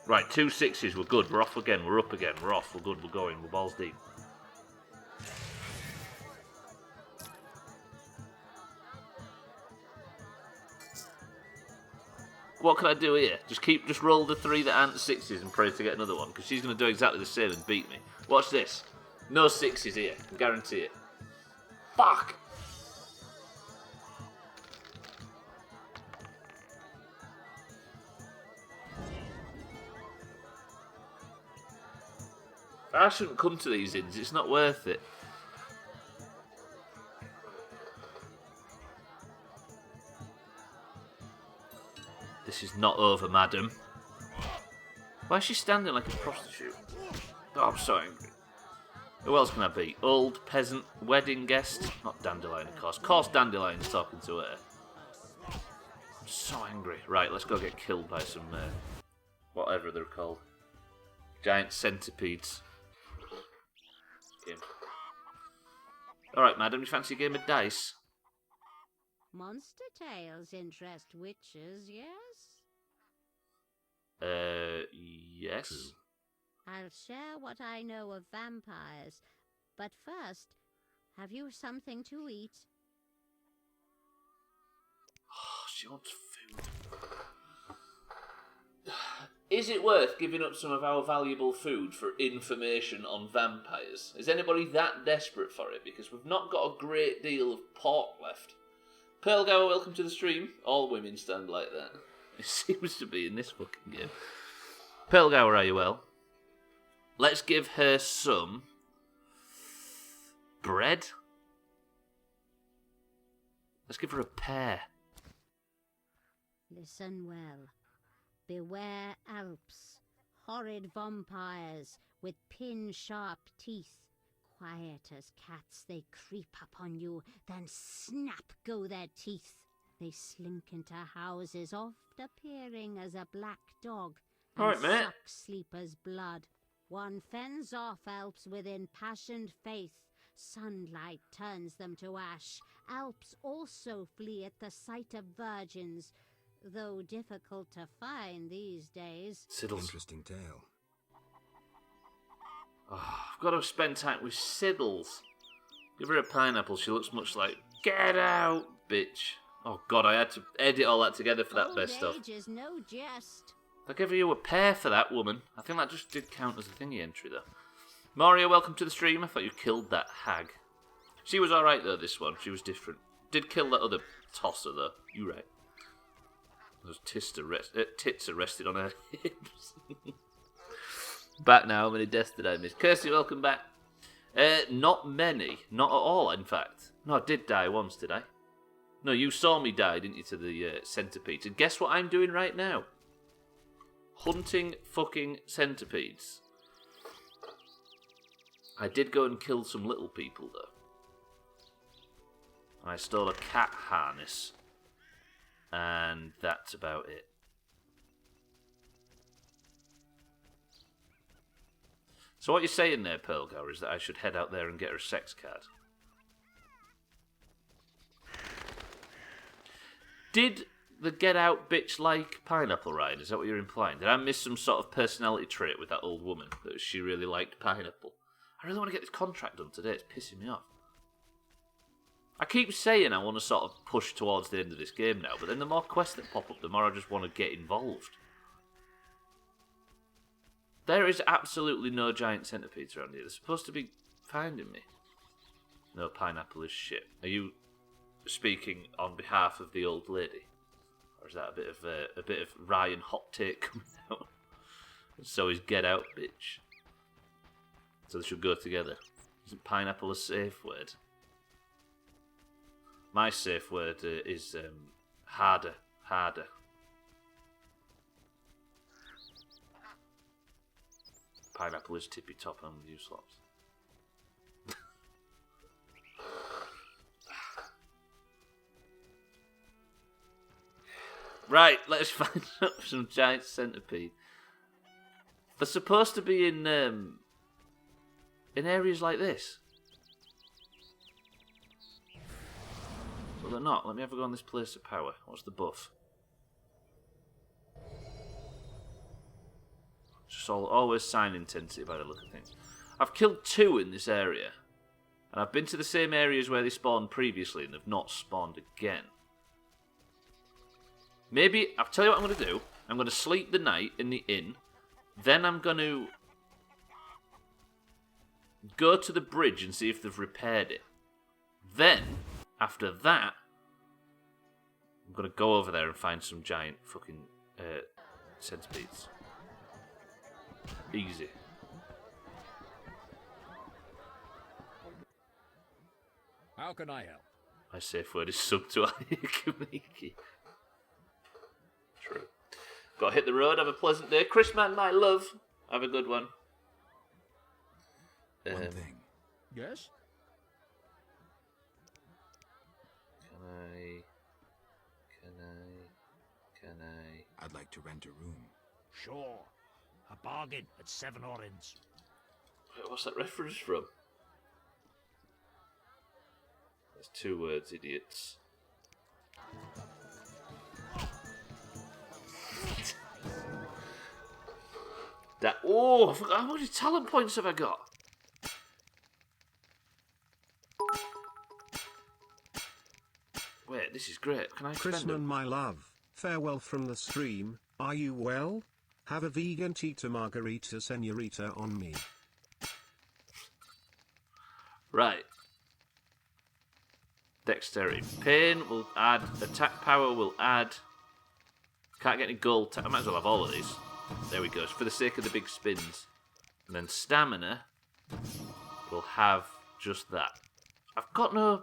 Right, 2 6s, we're good. We're off again. We're up again. We're off. We're good. We're going. We're balls deep. What can I do here? Just roll the 3 that aren't 6s and pray to get another one, because she's going to do exactly the same and beat me. Watch this. No 6s here. I can guarantee it. Fuck! I shouldn't come to these inns. It's not worth it. This is not over, madam. Why is she standing like a prostitute? Oh, I'm so angry. Who else can I be? Old, peasant, wedding guest? Not Dandelion, of course. Of course Dandelion's talking to her. I'm so angry. Right, let's go get killed by some, whatever they're called. Giant centipedes. Alright, madam, you fancy a game of dice? Monster tales interest witches, yes? Yes. True. I'll share what I know of vampires. But first, have you something to eat? Oh, she wants food. Is it worth giving up some of our valuable food for information on vampires? Is anybody that desperate for it? Because we've not got a great deal of pork left. Pearlgower, welcome to the stream. All women stand like that. It seems to be in this fucking game. Pearlgower, are you well? Let's give her some bread. Let's give her a pear. Listen well. Beware Alps, horrid vampires with pin-sharp teeth. Quiet as cats, they creep upon you, then snap go their teeth. They slink into houses, oft appearing as a black dog, and All right, mate. suck sleepers' blood. One fends off Alps with impassioned faith. Sunlight turns them to ash. Alps also flee at the sight of virgins, though difficult to find these days. Siddles. Interesting tale. Oh, I've got to spend time with Siddles. Give her a pineapple. She looks much like, get out, bitch. Oh, God, I had to edit all that together for that Old best stuff. age is no jest. I give you a pear for that, woman. I think that just did count as a thingy entry, though. Mario, welcome to the stream. I thought you killed that hag. She was alright, though, this one. She was different. Did kill that other tosser, though. You right. Those tits are rested on her hips. Back now, how many deaths did I miss? Kirsty, welcome back. Not many. Not at all, in fact. No, I did die once, did I? No, you saw me die, didn't you, to the centipedes. And guess what I'm doing right now? Hunting fucking centipedes. I did go and kill some little people, though. I stole a cat harness. And that's about it. So what you're saying there, Pearlgower, is that I should head out there and get her a sex card. Did the get out bitch like pineapple ride? Is that what you're implying? Did I miss some sort of personality trait with that old woman? That she really liked pineapple? I really want to get this contract done today. It's pissing me off. I keep saying I want to sort of push towards the end of this game now, but then the more quests that pop up, the more I just want to get involved. There is absolutely no giant centipedes around here. They're supposed to be finding me. No, pineapple is shit. Are you speaking on behalf of the old lady? Or is that a bit of Ryan hot take coming out? So is get out, bitch. So they should go together. Isn't pineapple a safe word? My safe word is harder. Pineapple is tippy top on with you slops. Right, let's find up some giant centipede. They're supposed to be in areas like this. But they're not. Let me have a go on this place of power. What's the buff? Just always sign intensity by the look of things. I've killed 2 in this area. And I've been to the same areas where they spawned previously and they've not spawned again. Maybe, I'll tell you what I'm going to do. I'm going to sleep the night in the inn. Then I'm going to go to the bridge and see if they've repaired it. Then, after that, I'm going to go over there and find some giant fucking centipedes. Easy. How can I help? My safe word is sub to Kamiki. True. Got to hit the road, have a pleasant day. Chris Man, my love, have a good one. One thing. Yes? Can I? I'd like to rent a room. Sure. A bargain at 7 orange. Wait, what's that reference from? There's 2 words, idiots. That. Oh, I forgot. How many talent points have I got? Wait, this is great. Can I spend Chrisman, them? my love, farewell from the stream. Are you well? Have a vegan Tita Margarita Senorita on me. Right. Dexterity. Pain will add. Attack power will add. Can't get any gold. I might as well have all of these. There we go. It's for the sake of the big spins. And then stamina will have just that. I've got no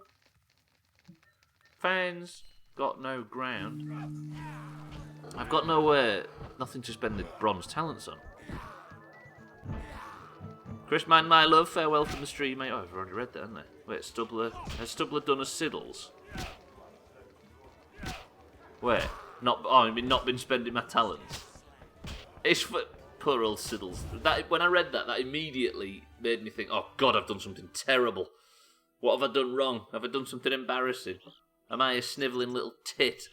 fans. Got no ground. I've got no nothing to spend the bronze talents on. Chris, my love, farewell from the stream, mate. Oh, I've already read that, haven't I? Wait, Stubbler. Has Stubbler done a Siddles? Wait, I mean, not been spending my talents. It's for poor old Siddles. When I read that immediately made me think, oh God, I've done something terrible. What have I done wrong? Have I done something embarrassing? Am I a snivelling little tit?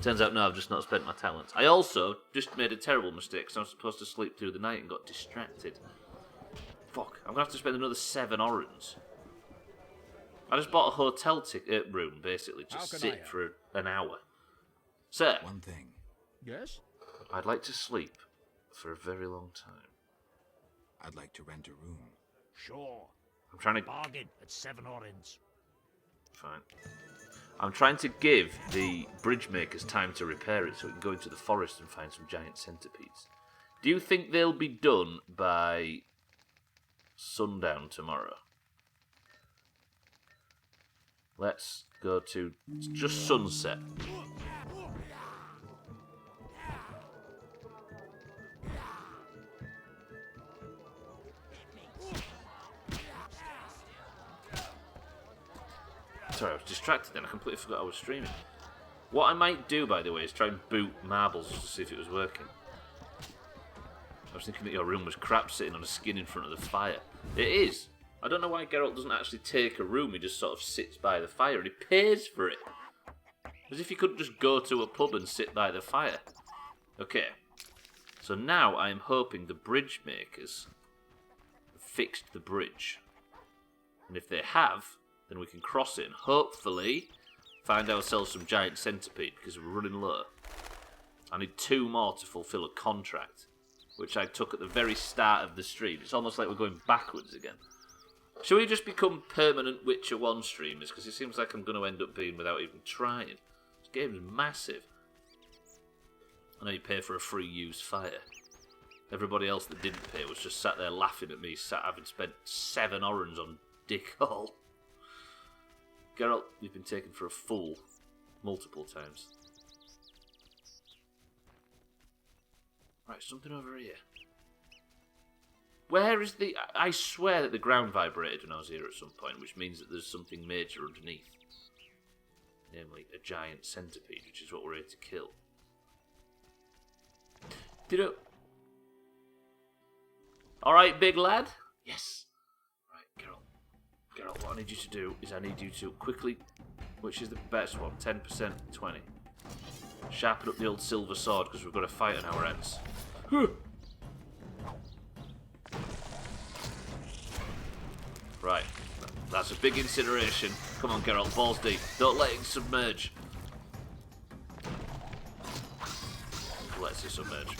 Turns out, no, I've just not spent my talents. I also just made a terrible mistake because I was supposed to sleep through the night and got distracted. Fuck, I'm going to have to spend another 7 orans. I just bought a hotel room, basically, to sit for an hour. Sir. One thing. Yes? I'd like to sleep for a very long time. I'd like to rent a room. Sure. I'm trying to... Bargain at 7 orans. Fine. I'm trying to give the bridge makers time to repair it so we can go into the forest and find some giant centipedes. Do you think they'll be done by sundown tomorrow? Let's go to just sunset. Sorry, I was distracted then. I completely forgot I was streaming. What I might do, by the way, is try and boot marbles just to see if it was working. I was thinking that your room was crap sitting on a skin in front of the fire. It is. I don't know why Geralt doesn't actually take a room. He just sort of sits by the fire and he pays for it. As if he couldn't just go to a pub and sit by the fire. Okay. So now I'm hoping the bridge makers have fixed the bridge. And if they have, then we can cross it and hopefully find ourselves some giant centipede because we're running low. I need 2 more to fulfill a contract, which I took at the very start of the stream. It's almost like we're going backwards again. Should we just become permanent Witcher 1 streamers? Because it seems like I'm going to end up being without even trying. This game is massive. I know you pay for a free used fire. Everybody else that didn't pay was just sat there laughing at me, having spent 7 orans on dick hole. Geralt, you've been taken for a fool multiple times. Right, something over here. Where is the... I swear that the ground vibrated when I was here at some point, which means that there's something major underneath. Namely, a giant centipede, which is what we're here to kill. Alright, big lad. Yes. Right, Geralt, what I need you to do is I need you to quickly... Which is the best one? 10%, 20. Sharpen up the old silver sword, because we've got a fight on our hands. Right, that's a big incineration. Come on, Geralt, balls deep. Don't let it submerge. Let's it submerge.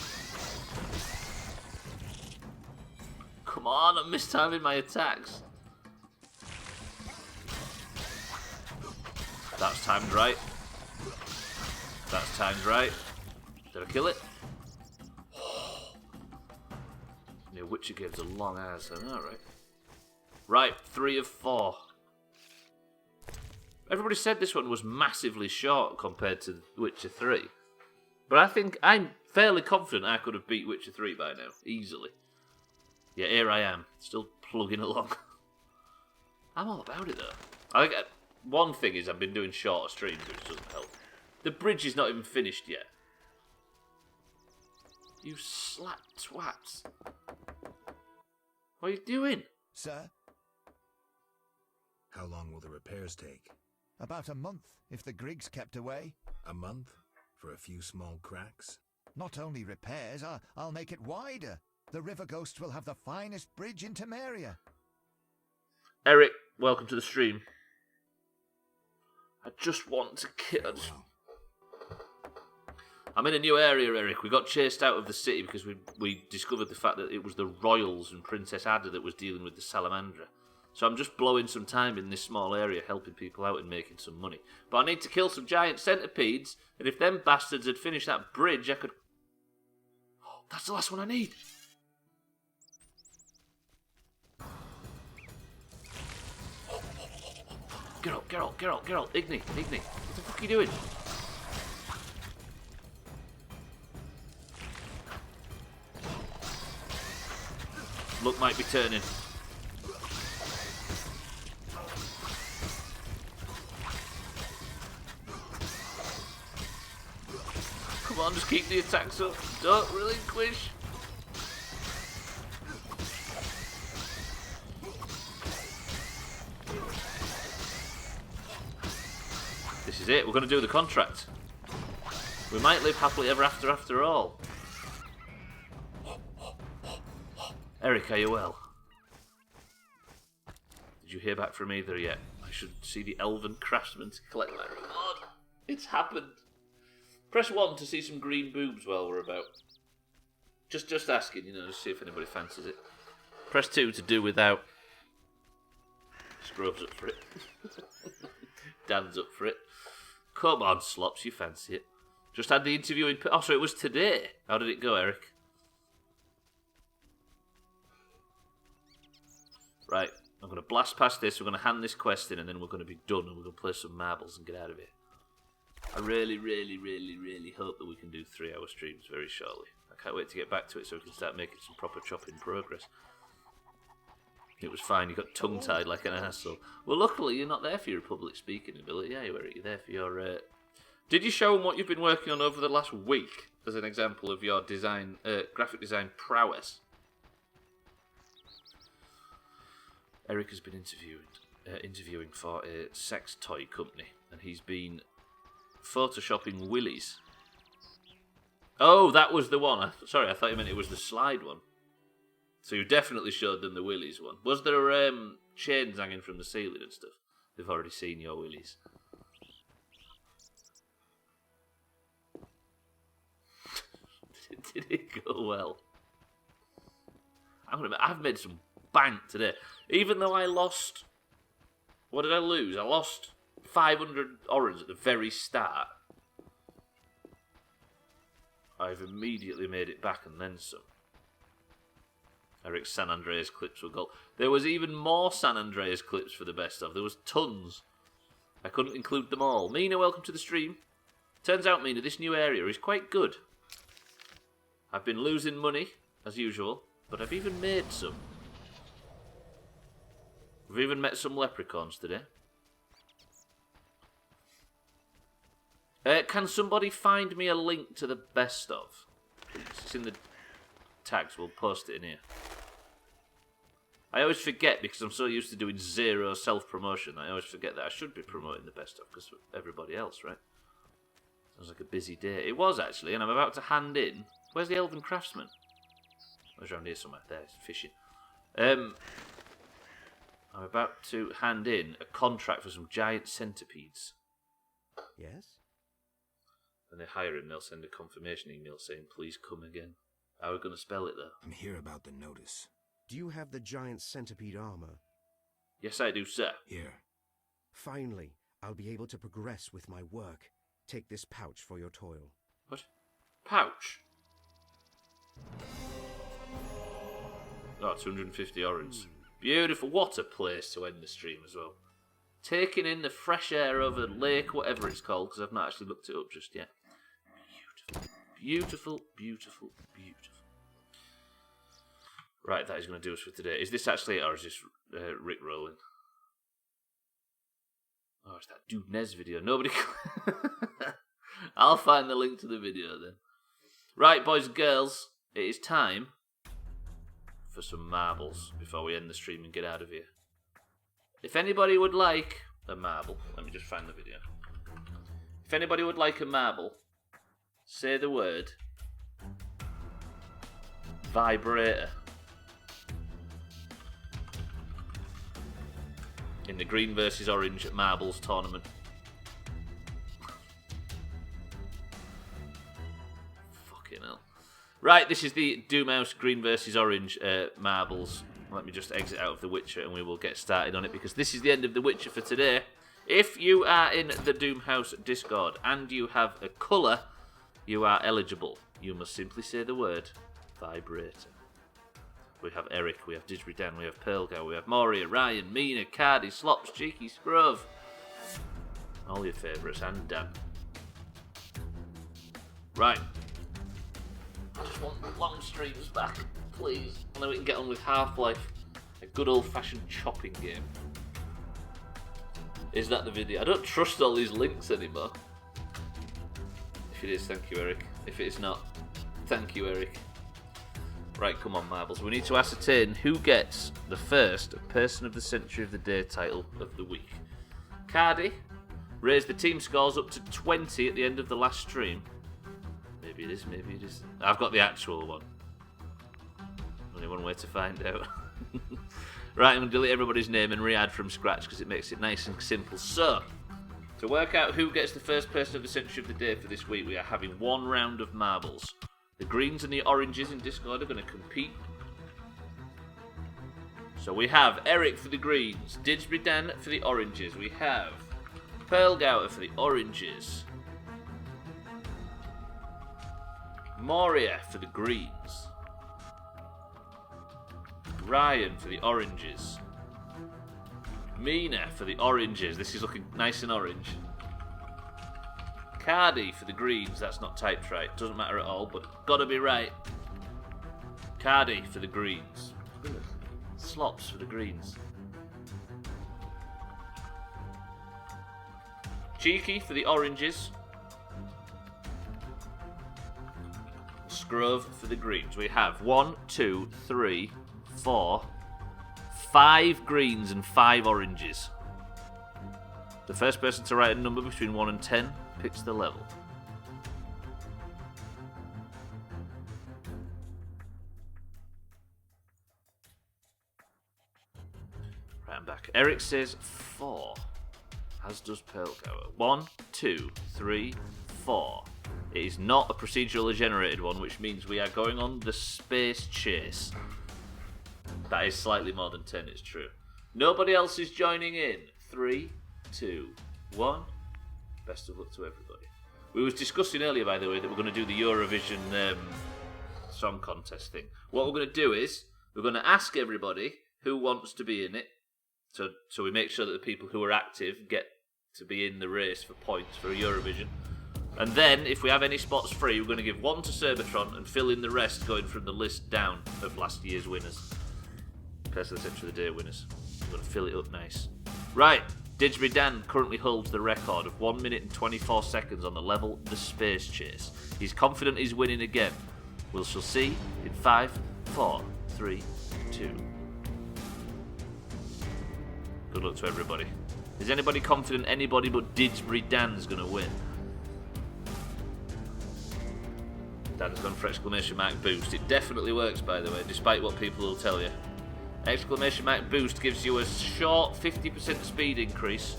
Come on, I'm mistiming my attacks. That's timed right. That's timed right. Did I kill it? Yeah, Witcher gives a long ass. I know, right? Right, 3 of 4. Everybody said this one was massively short compared to Witcher 3. But I think I'm fairly confident I could have beat Witcher 3 by now, easily. Yeah, here I am, still plugging along. I'm all about it though. One thing is I've been doing shorter streams, which doesn't help. The bridge is not even finished yet. You slap twats. What are you doing? Sir? How long will the repairs take? About a month, if the Griggs kept away. A month? For a few small cracks? Not only repairs, I'll make it wider. The River Ghosts will have the finest bridge in Temeria. Eric, welcome to the stream. I just want to kill... I'm in a new area, Eric. We got chased out of the city because we discovered the fact that it was the royals and Princess Ada that was dealing with the Salamandra. So I'm just blowing some time in this small area, helping people out and making some money. But I need to kill some giant centipedes, and if them bastards had finished that bridge, I could... Oh, that's the last one I need. Geralt, Igni. What the fuck are you doing? Luck might be turning. Come on, just keep the attacks up. Don't relinquish. This is it. We're going to do the contract. We might live happily ever after all. Eric, are you well? Did you hear back from either yet? I should see the elven craftsman to collect my reward. It's happened. Press 1 to see some green boobs while we're about. Just asking, to see if anybody fancies it. Press 2 to do without. Scrub's up for it. Dan's up for it. Come on, Slops, you fancy it. Just had the interview in... Oh, so it was today. How did it go, Eric? Right, I'm going to blast past this, we're going to hand this quest in, and then we're going to be done, and we're going to play some marbles and get out of here. I really hope that we can do 3-hour streams very shortly. I can't wait to get back to it so we can start making some proper chopping progress. It was fine, you got tongue-tied like an asshole. Well, luckily, you're not there for your public speaking ability, are you, Eric? You're there for your... Did you show them what you've been working on over the last week as an example of your design, graphic design prowess? Eric has been interviewing for a sex toy company, and he's been photoshopping willies. Oh, that was the one. Sorry, I thought you meant it was the slide one. So you definitely showed them the willies one. Was there chains hanging from the ceiling and stuff? They've already seen your willies. Did it go well? I've made some bank today. Even though I lost... What did I lose? I lost 500 orange at the very start. I've immediately made it back and then some. Eric's San Andreas clips were gold. There was even more San Andreas clips for the best of. There was tons. I couldn't include them all. Mina, welcome to the stream. Turns out, Mina, this new area is quite good. I've been losing money, as usual, but I've even made some. We've even met some leprechauns today. Can somebody find me a link to the best of? Please. It's in the tags. We'll post it in here. I always forget because I'm so used to doing zero self-promotion. I always forget that I should be promoting the best of because of everybody else, right? Sounds like a busy day. It was actually, and I'm about to hand in. Where's the elven craftsman? Oh, he's around here somewhere. There, he's fishing. I'm about to hand in a contract for some giant centipedes. Yes? When they hire him, they'll send a confirmation email saying, please come again. How are we going to spell it, though? I'm here about the notice. Do you have the giant centipede armor? Yes, I do, sir. Here. Finally, I'll be able to progress with my work. Take this pouch for your toil. What? Pouch? Oh, 250 orange. Beautiful. What a place to end the stream as well. Taking in the fresh air over the lake, whatever it's called, because I've not actually looked it up just yet. Beautiful, beautiful, beautiful. Right, that is going to do us for today. Is this actually it, or is this Rick rolling? Oh, it's that Doomhaus video. Nobody... I'll find the link to the video then. Right, boys and girls, it is time for some marbles before we end the stream and get out of here. If anybody would like a marble, let me just find the video. If anybody would like a marble, say the word vibrator in the green versus orange marbles tournament. Right, this is the Doomhaus green versus orange marbles. Let me just exit out of The Witcher and we will get started on it because this is the end of The Witcher for today. If you are in the Doomhaus Discord and you have a colour, you are eligible. You must simply say the word vibrator. We have Eric, we have Didgeridoo, we have Pearlgow, we have Moria, Ryan, Mina, Cardi, Slops, Cheeky, Scruv. All your favourites, and Dan. Right. I just want long streams back, please. And then we can get on with Half-Life. A good old-fashioned chopping game. Is that the video? I don't trust all these links anymore. If it is, thank you, Eric. If it is not, thank you, Eric. Right, come on, Marbles. We need to ascertain who gets the first Person of the Century of the Day title of the week. Cardi raised the team scores up to 20 at the end of the last stream. Maybe it is, maybe it isn't. I've got the actual one. Only one way to find out. Right, I'm going to delete everybody's name and re-add from scratch because it makes it nice and simple. So, to work out who gets the first Person of the Century of the Day for this week, we are having one round of marbles. The greens and the oranges in Discord are going to compete. So we have Eric for the greens, Didgeridoo for the oranges. We have Pearlgower for the oranges, Moria for the greens, Ryan for the oranges, Mina for the oranges. This is looking nice and orange. Cardi for the greens. That's not typed right. Doesn't matter at all, but gotta be right. Cardi for the greens. Slops for the greens. Cheeky for the oranges. Scrove for the greens. We have 1, 2, 3, 4, 5 greens and 5 oranges. The first person to write a number between 1 and 10 picks the level. Right, I'm back. Eric says 4, as does Pearlgower. 1, 2, 3, 4. It is not a procedurally generated one, which means we are going on the space chase. That is slightly more than 10, it's true. Nobody else is joining in. 3, 2, 1. Best of luck to everybody. We was discussing earlier, by the way, that we're going to do the Eurovision song contest thing. What we're going to do is we're going to ask everybody who wants to be in it, so we make sure that the people who are active get to be in the race for points for Eurovision. And then, if we have any spots free, we're going to give one to Cerbatron and fill in the rest going from the list down of last year's winners. Person of the Century of the Day winners. We're going to fill it up nice. Right. Didgeridoo currently holds the record of 1 minute and 24 seconds on the level The Space Chase. He's confident he's winning again. We shall see in 5, 4, 3, 2. Good luck to everybody. Is anybody confident anybody but Didgeridoo's going to win? Dan's gone for exclamation mark boost. It definitely works, by the way, despite what people will tell you. Exclamation mark boost gives you a short 50% speed increase.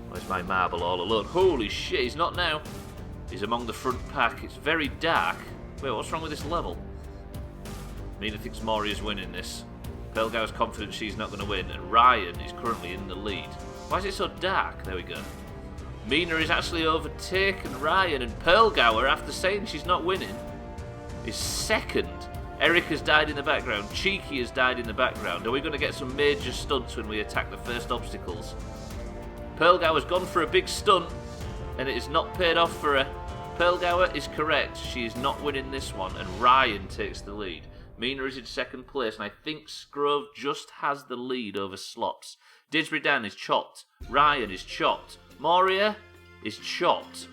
Where's my marble all alone? Holy shit, he's not now. He's among the front pack. It's very dark. Wait, what's wrong with this level? Mina thinks Moria's winning this. Pearlgower's confident she's not going to win, and Ryan is currently in the lead. Why is it so dark? There we go. Mina is actually overtaken Ryan, and Pearlgower, after saying she's not winning, is second. Eric has died in the background. Cheeky has died in the background. Are we going to get some major stunts when we attack the first obstacles? Pearlgower's gone for a big stunt, and it is not paid off for her. Pearlgower is correct. She is not winning this one, and Ryan takes the lead. Mina is in second place, and I think Scrove just has the lead over Slops. Didgeridoo is chopped. Ryan is chopped. Moria is chopped.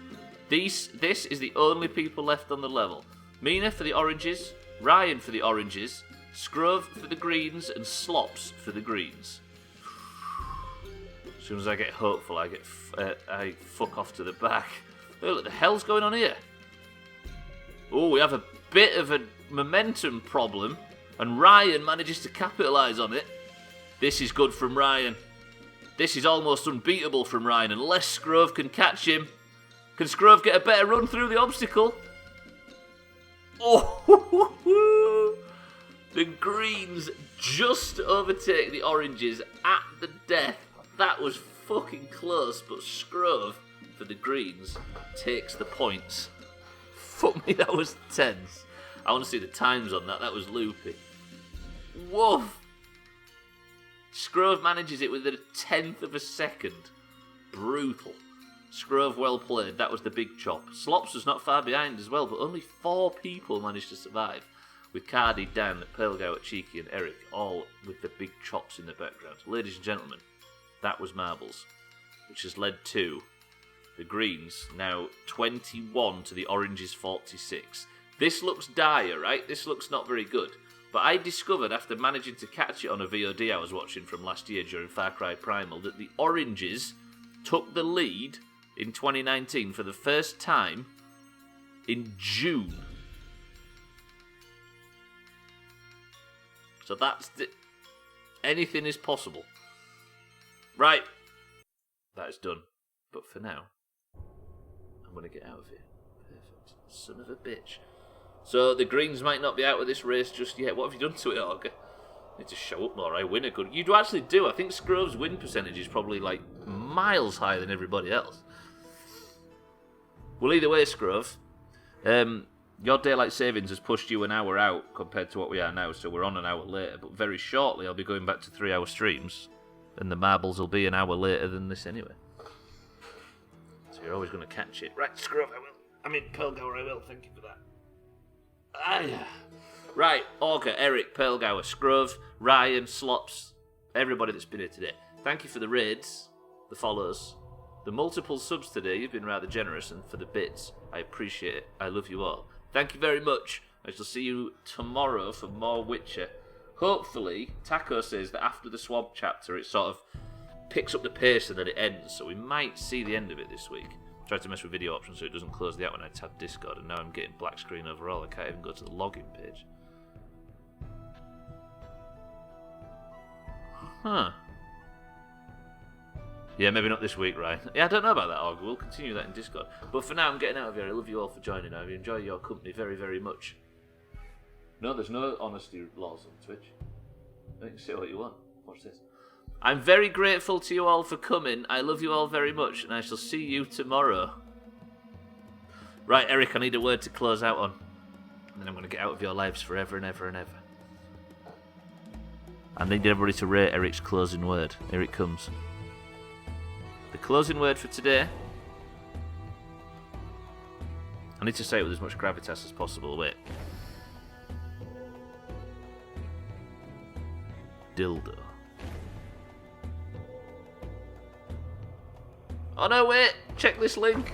This is the only people left on the level. Mina for the oranges, Ryan for the oranges, Scrove for the greens, and Slops for the greens. As soon as I get hopeful, I fuck off to the back. Oh, what the hell's going on here? Oh, we have a bit of a momentum problem, and Ryan manages to capitalise on it. This is good from Ryan. This is almost unbeatable from Ryan, unless Scrove can catch him. Can Scrove get a better run through the obstacle? Oh, the greens just overtake the oranges at the death. That was fucking close, but Scrove for the greens takes the points. Fuck me, that was tense. I want to see the times on that. That was loopy. Woof. Scrove manages it within a 10th of a second. Brutal. Scrove well played. That was the big chop. Slops was not far behind as well, but only 4 people managed to survive. With Cardi, Dan, Pearlgower, Cheeky and Eric, all with the big chops in the background. Ladies and gentlemen, that was marbles, which has led to the greens now 21 to the oranges 46. This looks dire, right? This looks not very good. But I discovered after managing to catch it on a VOD I was watching from last year during Far Cry Primal that the oranges took the lead in 2019 for the first time in June. So that's anything is possible. Right. That is done. But for now, I'm going to get out of here. Perfect. Son of a bitch. So the greens might not be out of this race just yet. What have you done to it, Auger? Need to show up more. I win a good... You do actually do. I think Scrove's win percentage is probably like miles higher than everybody else. Well, either way, Scrove, your daylight savings has pushed you an hour out compared to what we are now, so we're on an hour later. But very shortly, I'll be going back to 3-hour streams, and the marbles will be an hour later than this anyway. So you're always going to catch it. Right, Scrove, I will. I mean, Pearlgower, I will. Thank you for that. Right, Auger, Eric, Pearlgower, Scrove, Ryan, Slops, everybody that's been here today. Thank you for the raids, the follows, the multiple subs today. You've been rather generous, and for the bits, I appreciate it. I love you all. Thank you very much. I shall see you tomorrow for more Witcher. Hopefully, Taco says that after the Swamp chapter, it sort of picks up the pace and then it ends, so we might see the end of it this week. Tried to mess with video options so it doesn't close the app when I tab Discord, and now I'm getting black screen overall. I can't even go to the login page. Huh. Yeah, maybe not this week, right? Yeah, I don't know about that, Augur. We'll continue that in Discord. But for now, I'm getting out of here. I love you all for joining. I enjoy your company very, very much. No, there's no honesty laws on Twitch. You can say what you want. Watch this. I'm very grateful to you all for coming. I love you all very much, and I shall see you tomorrow. Right, Eric, I need a word to close out on. And then I'm going to get out of your lives forever and ever and ever. I need everybody to rate Eric's closing word. Here it comes. The closing word for today. I need to say it with as much gravitas as possible. Wait. Dildo. Oh no, wait! Check this link!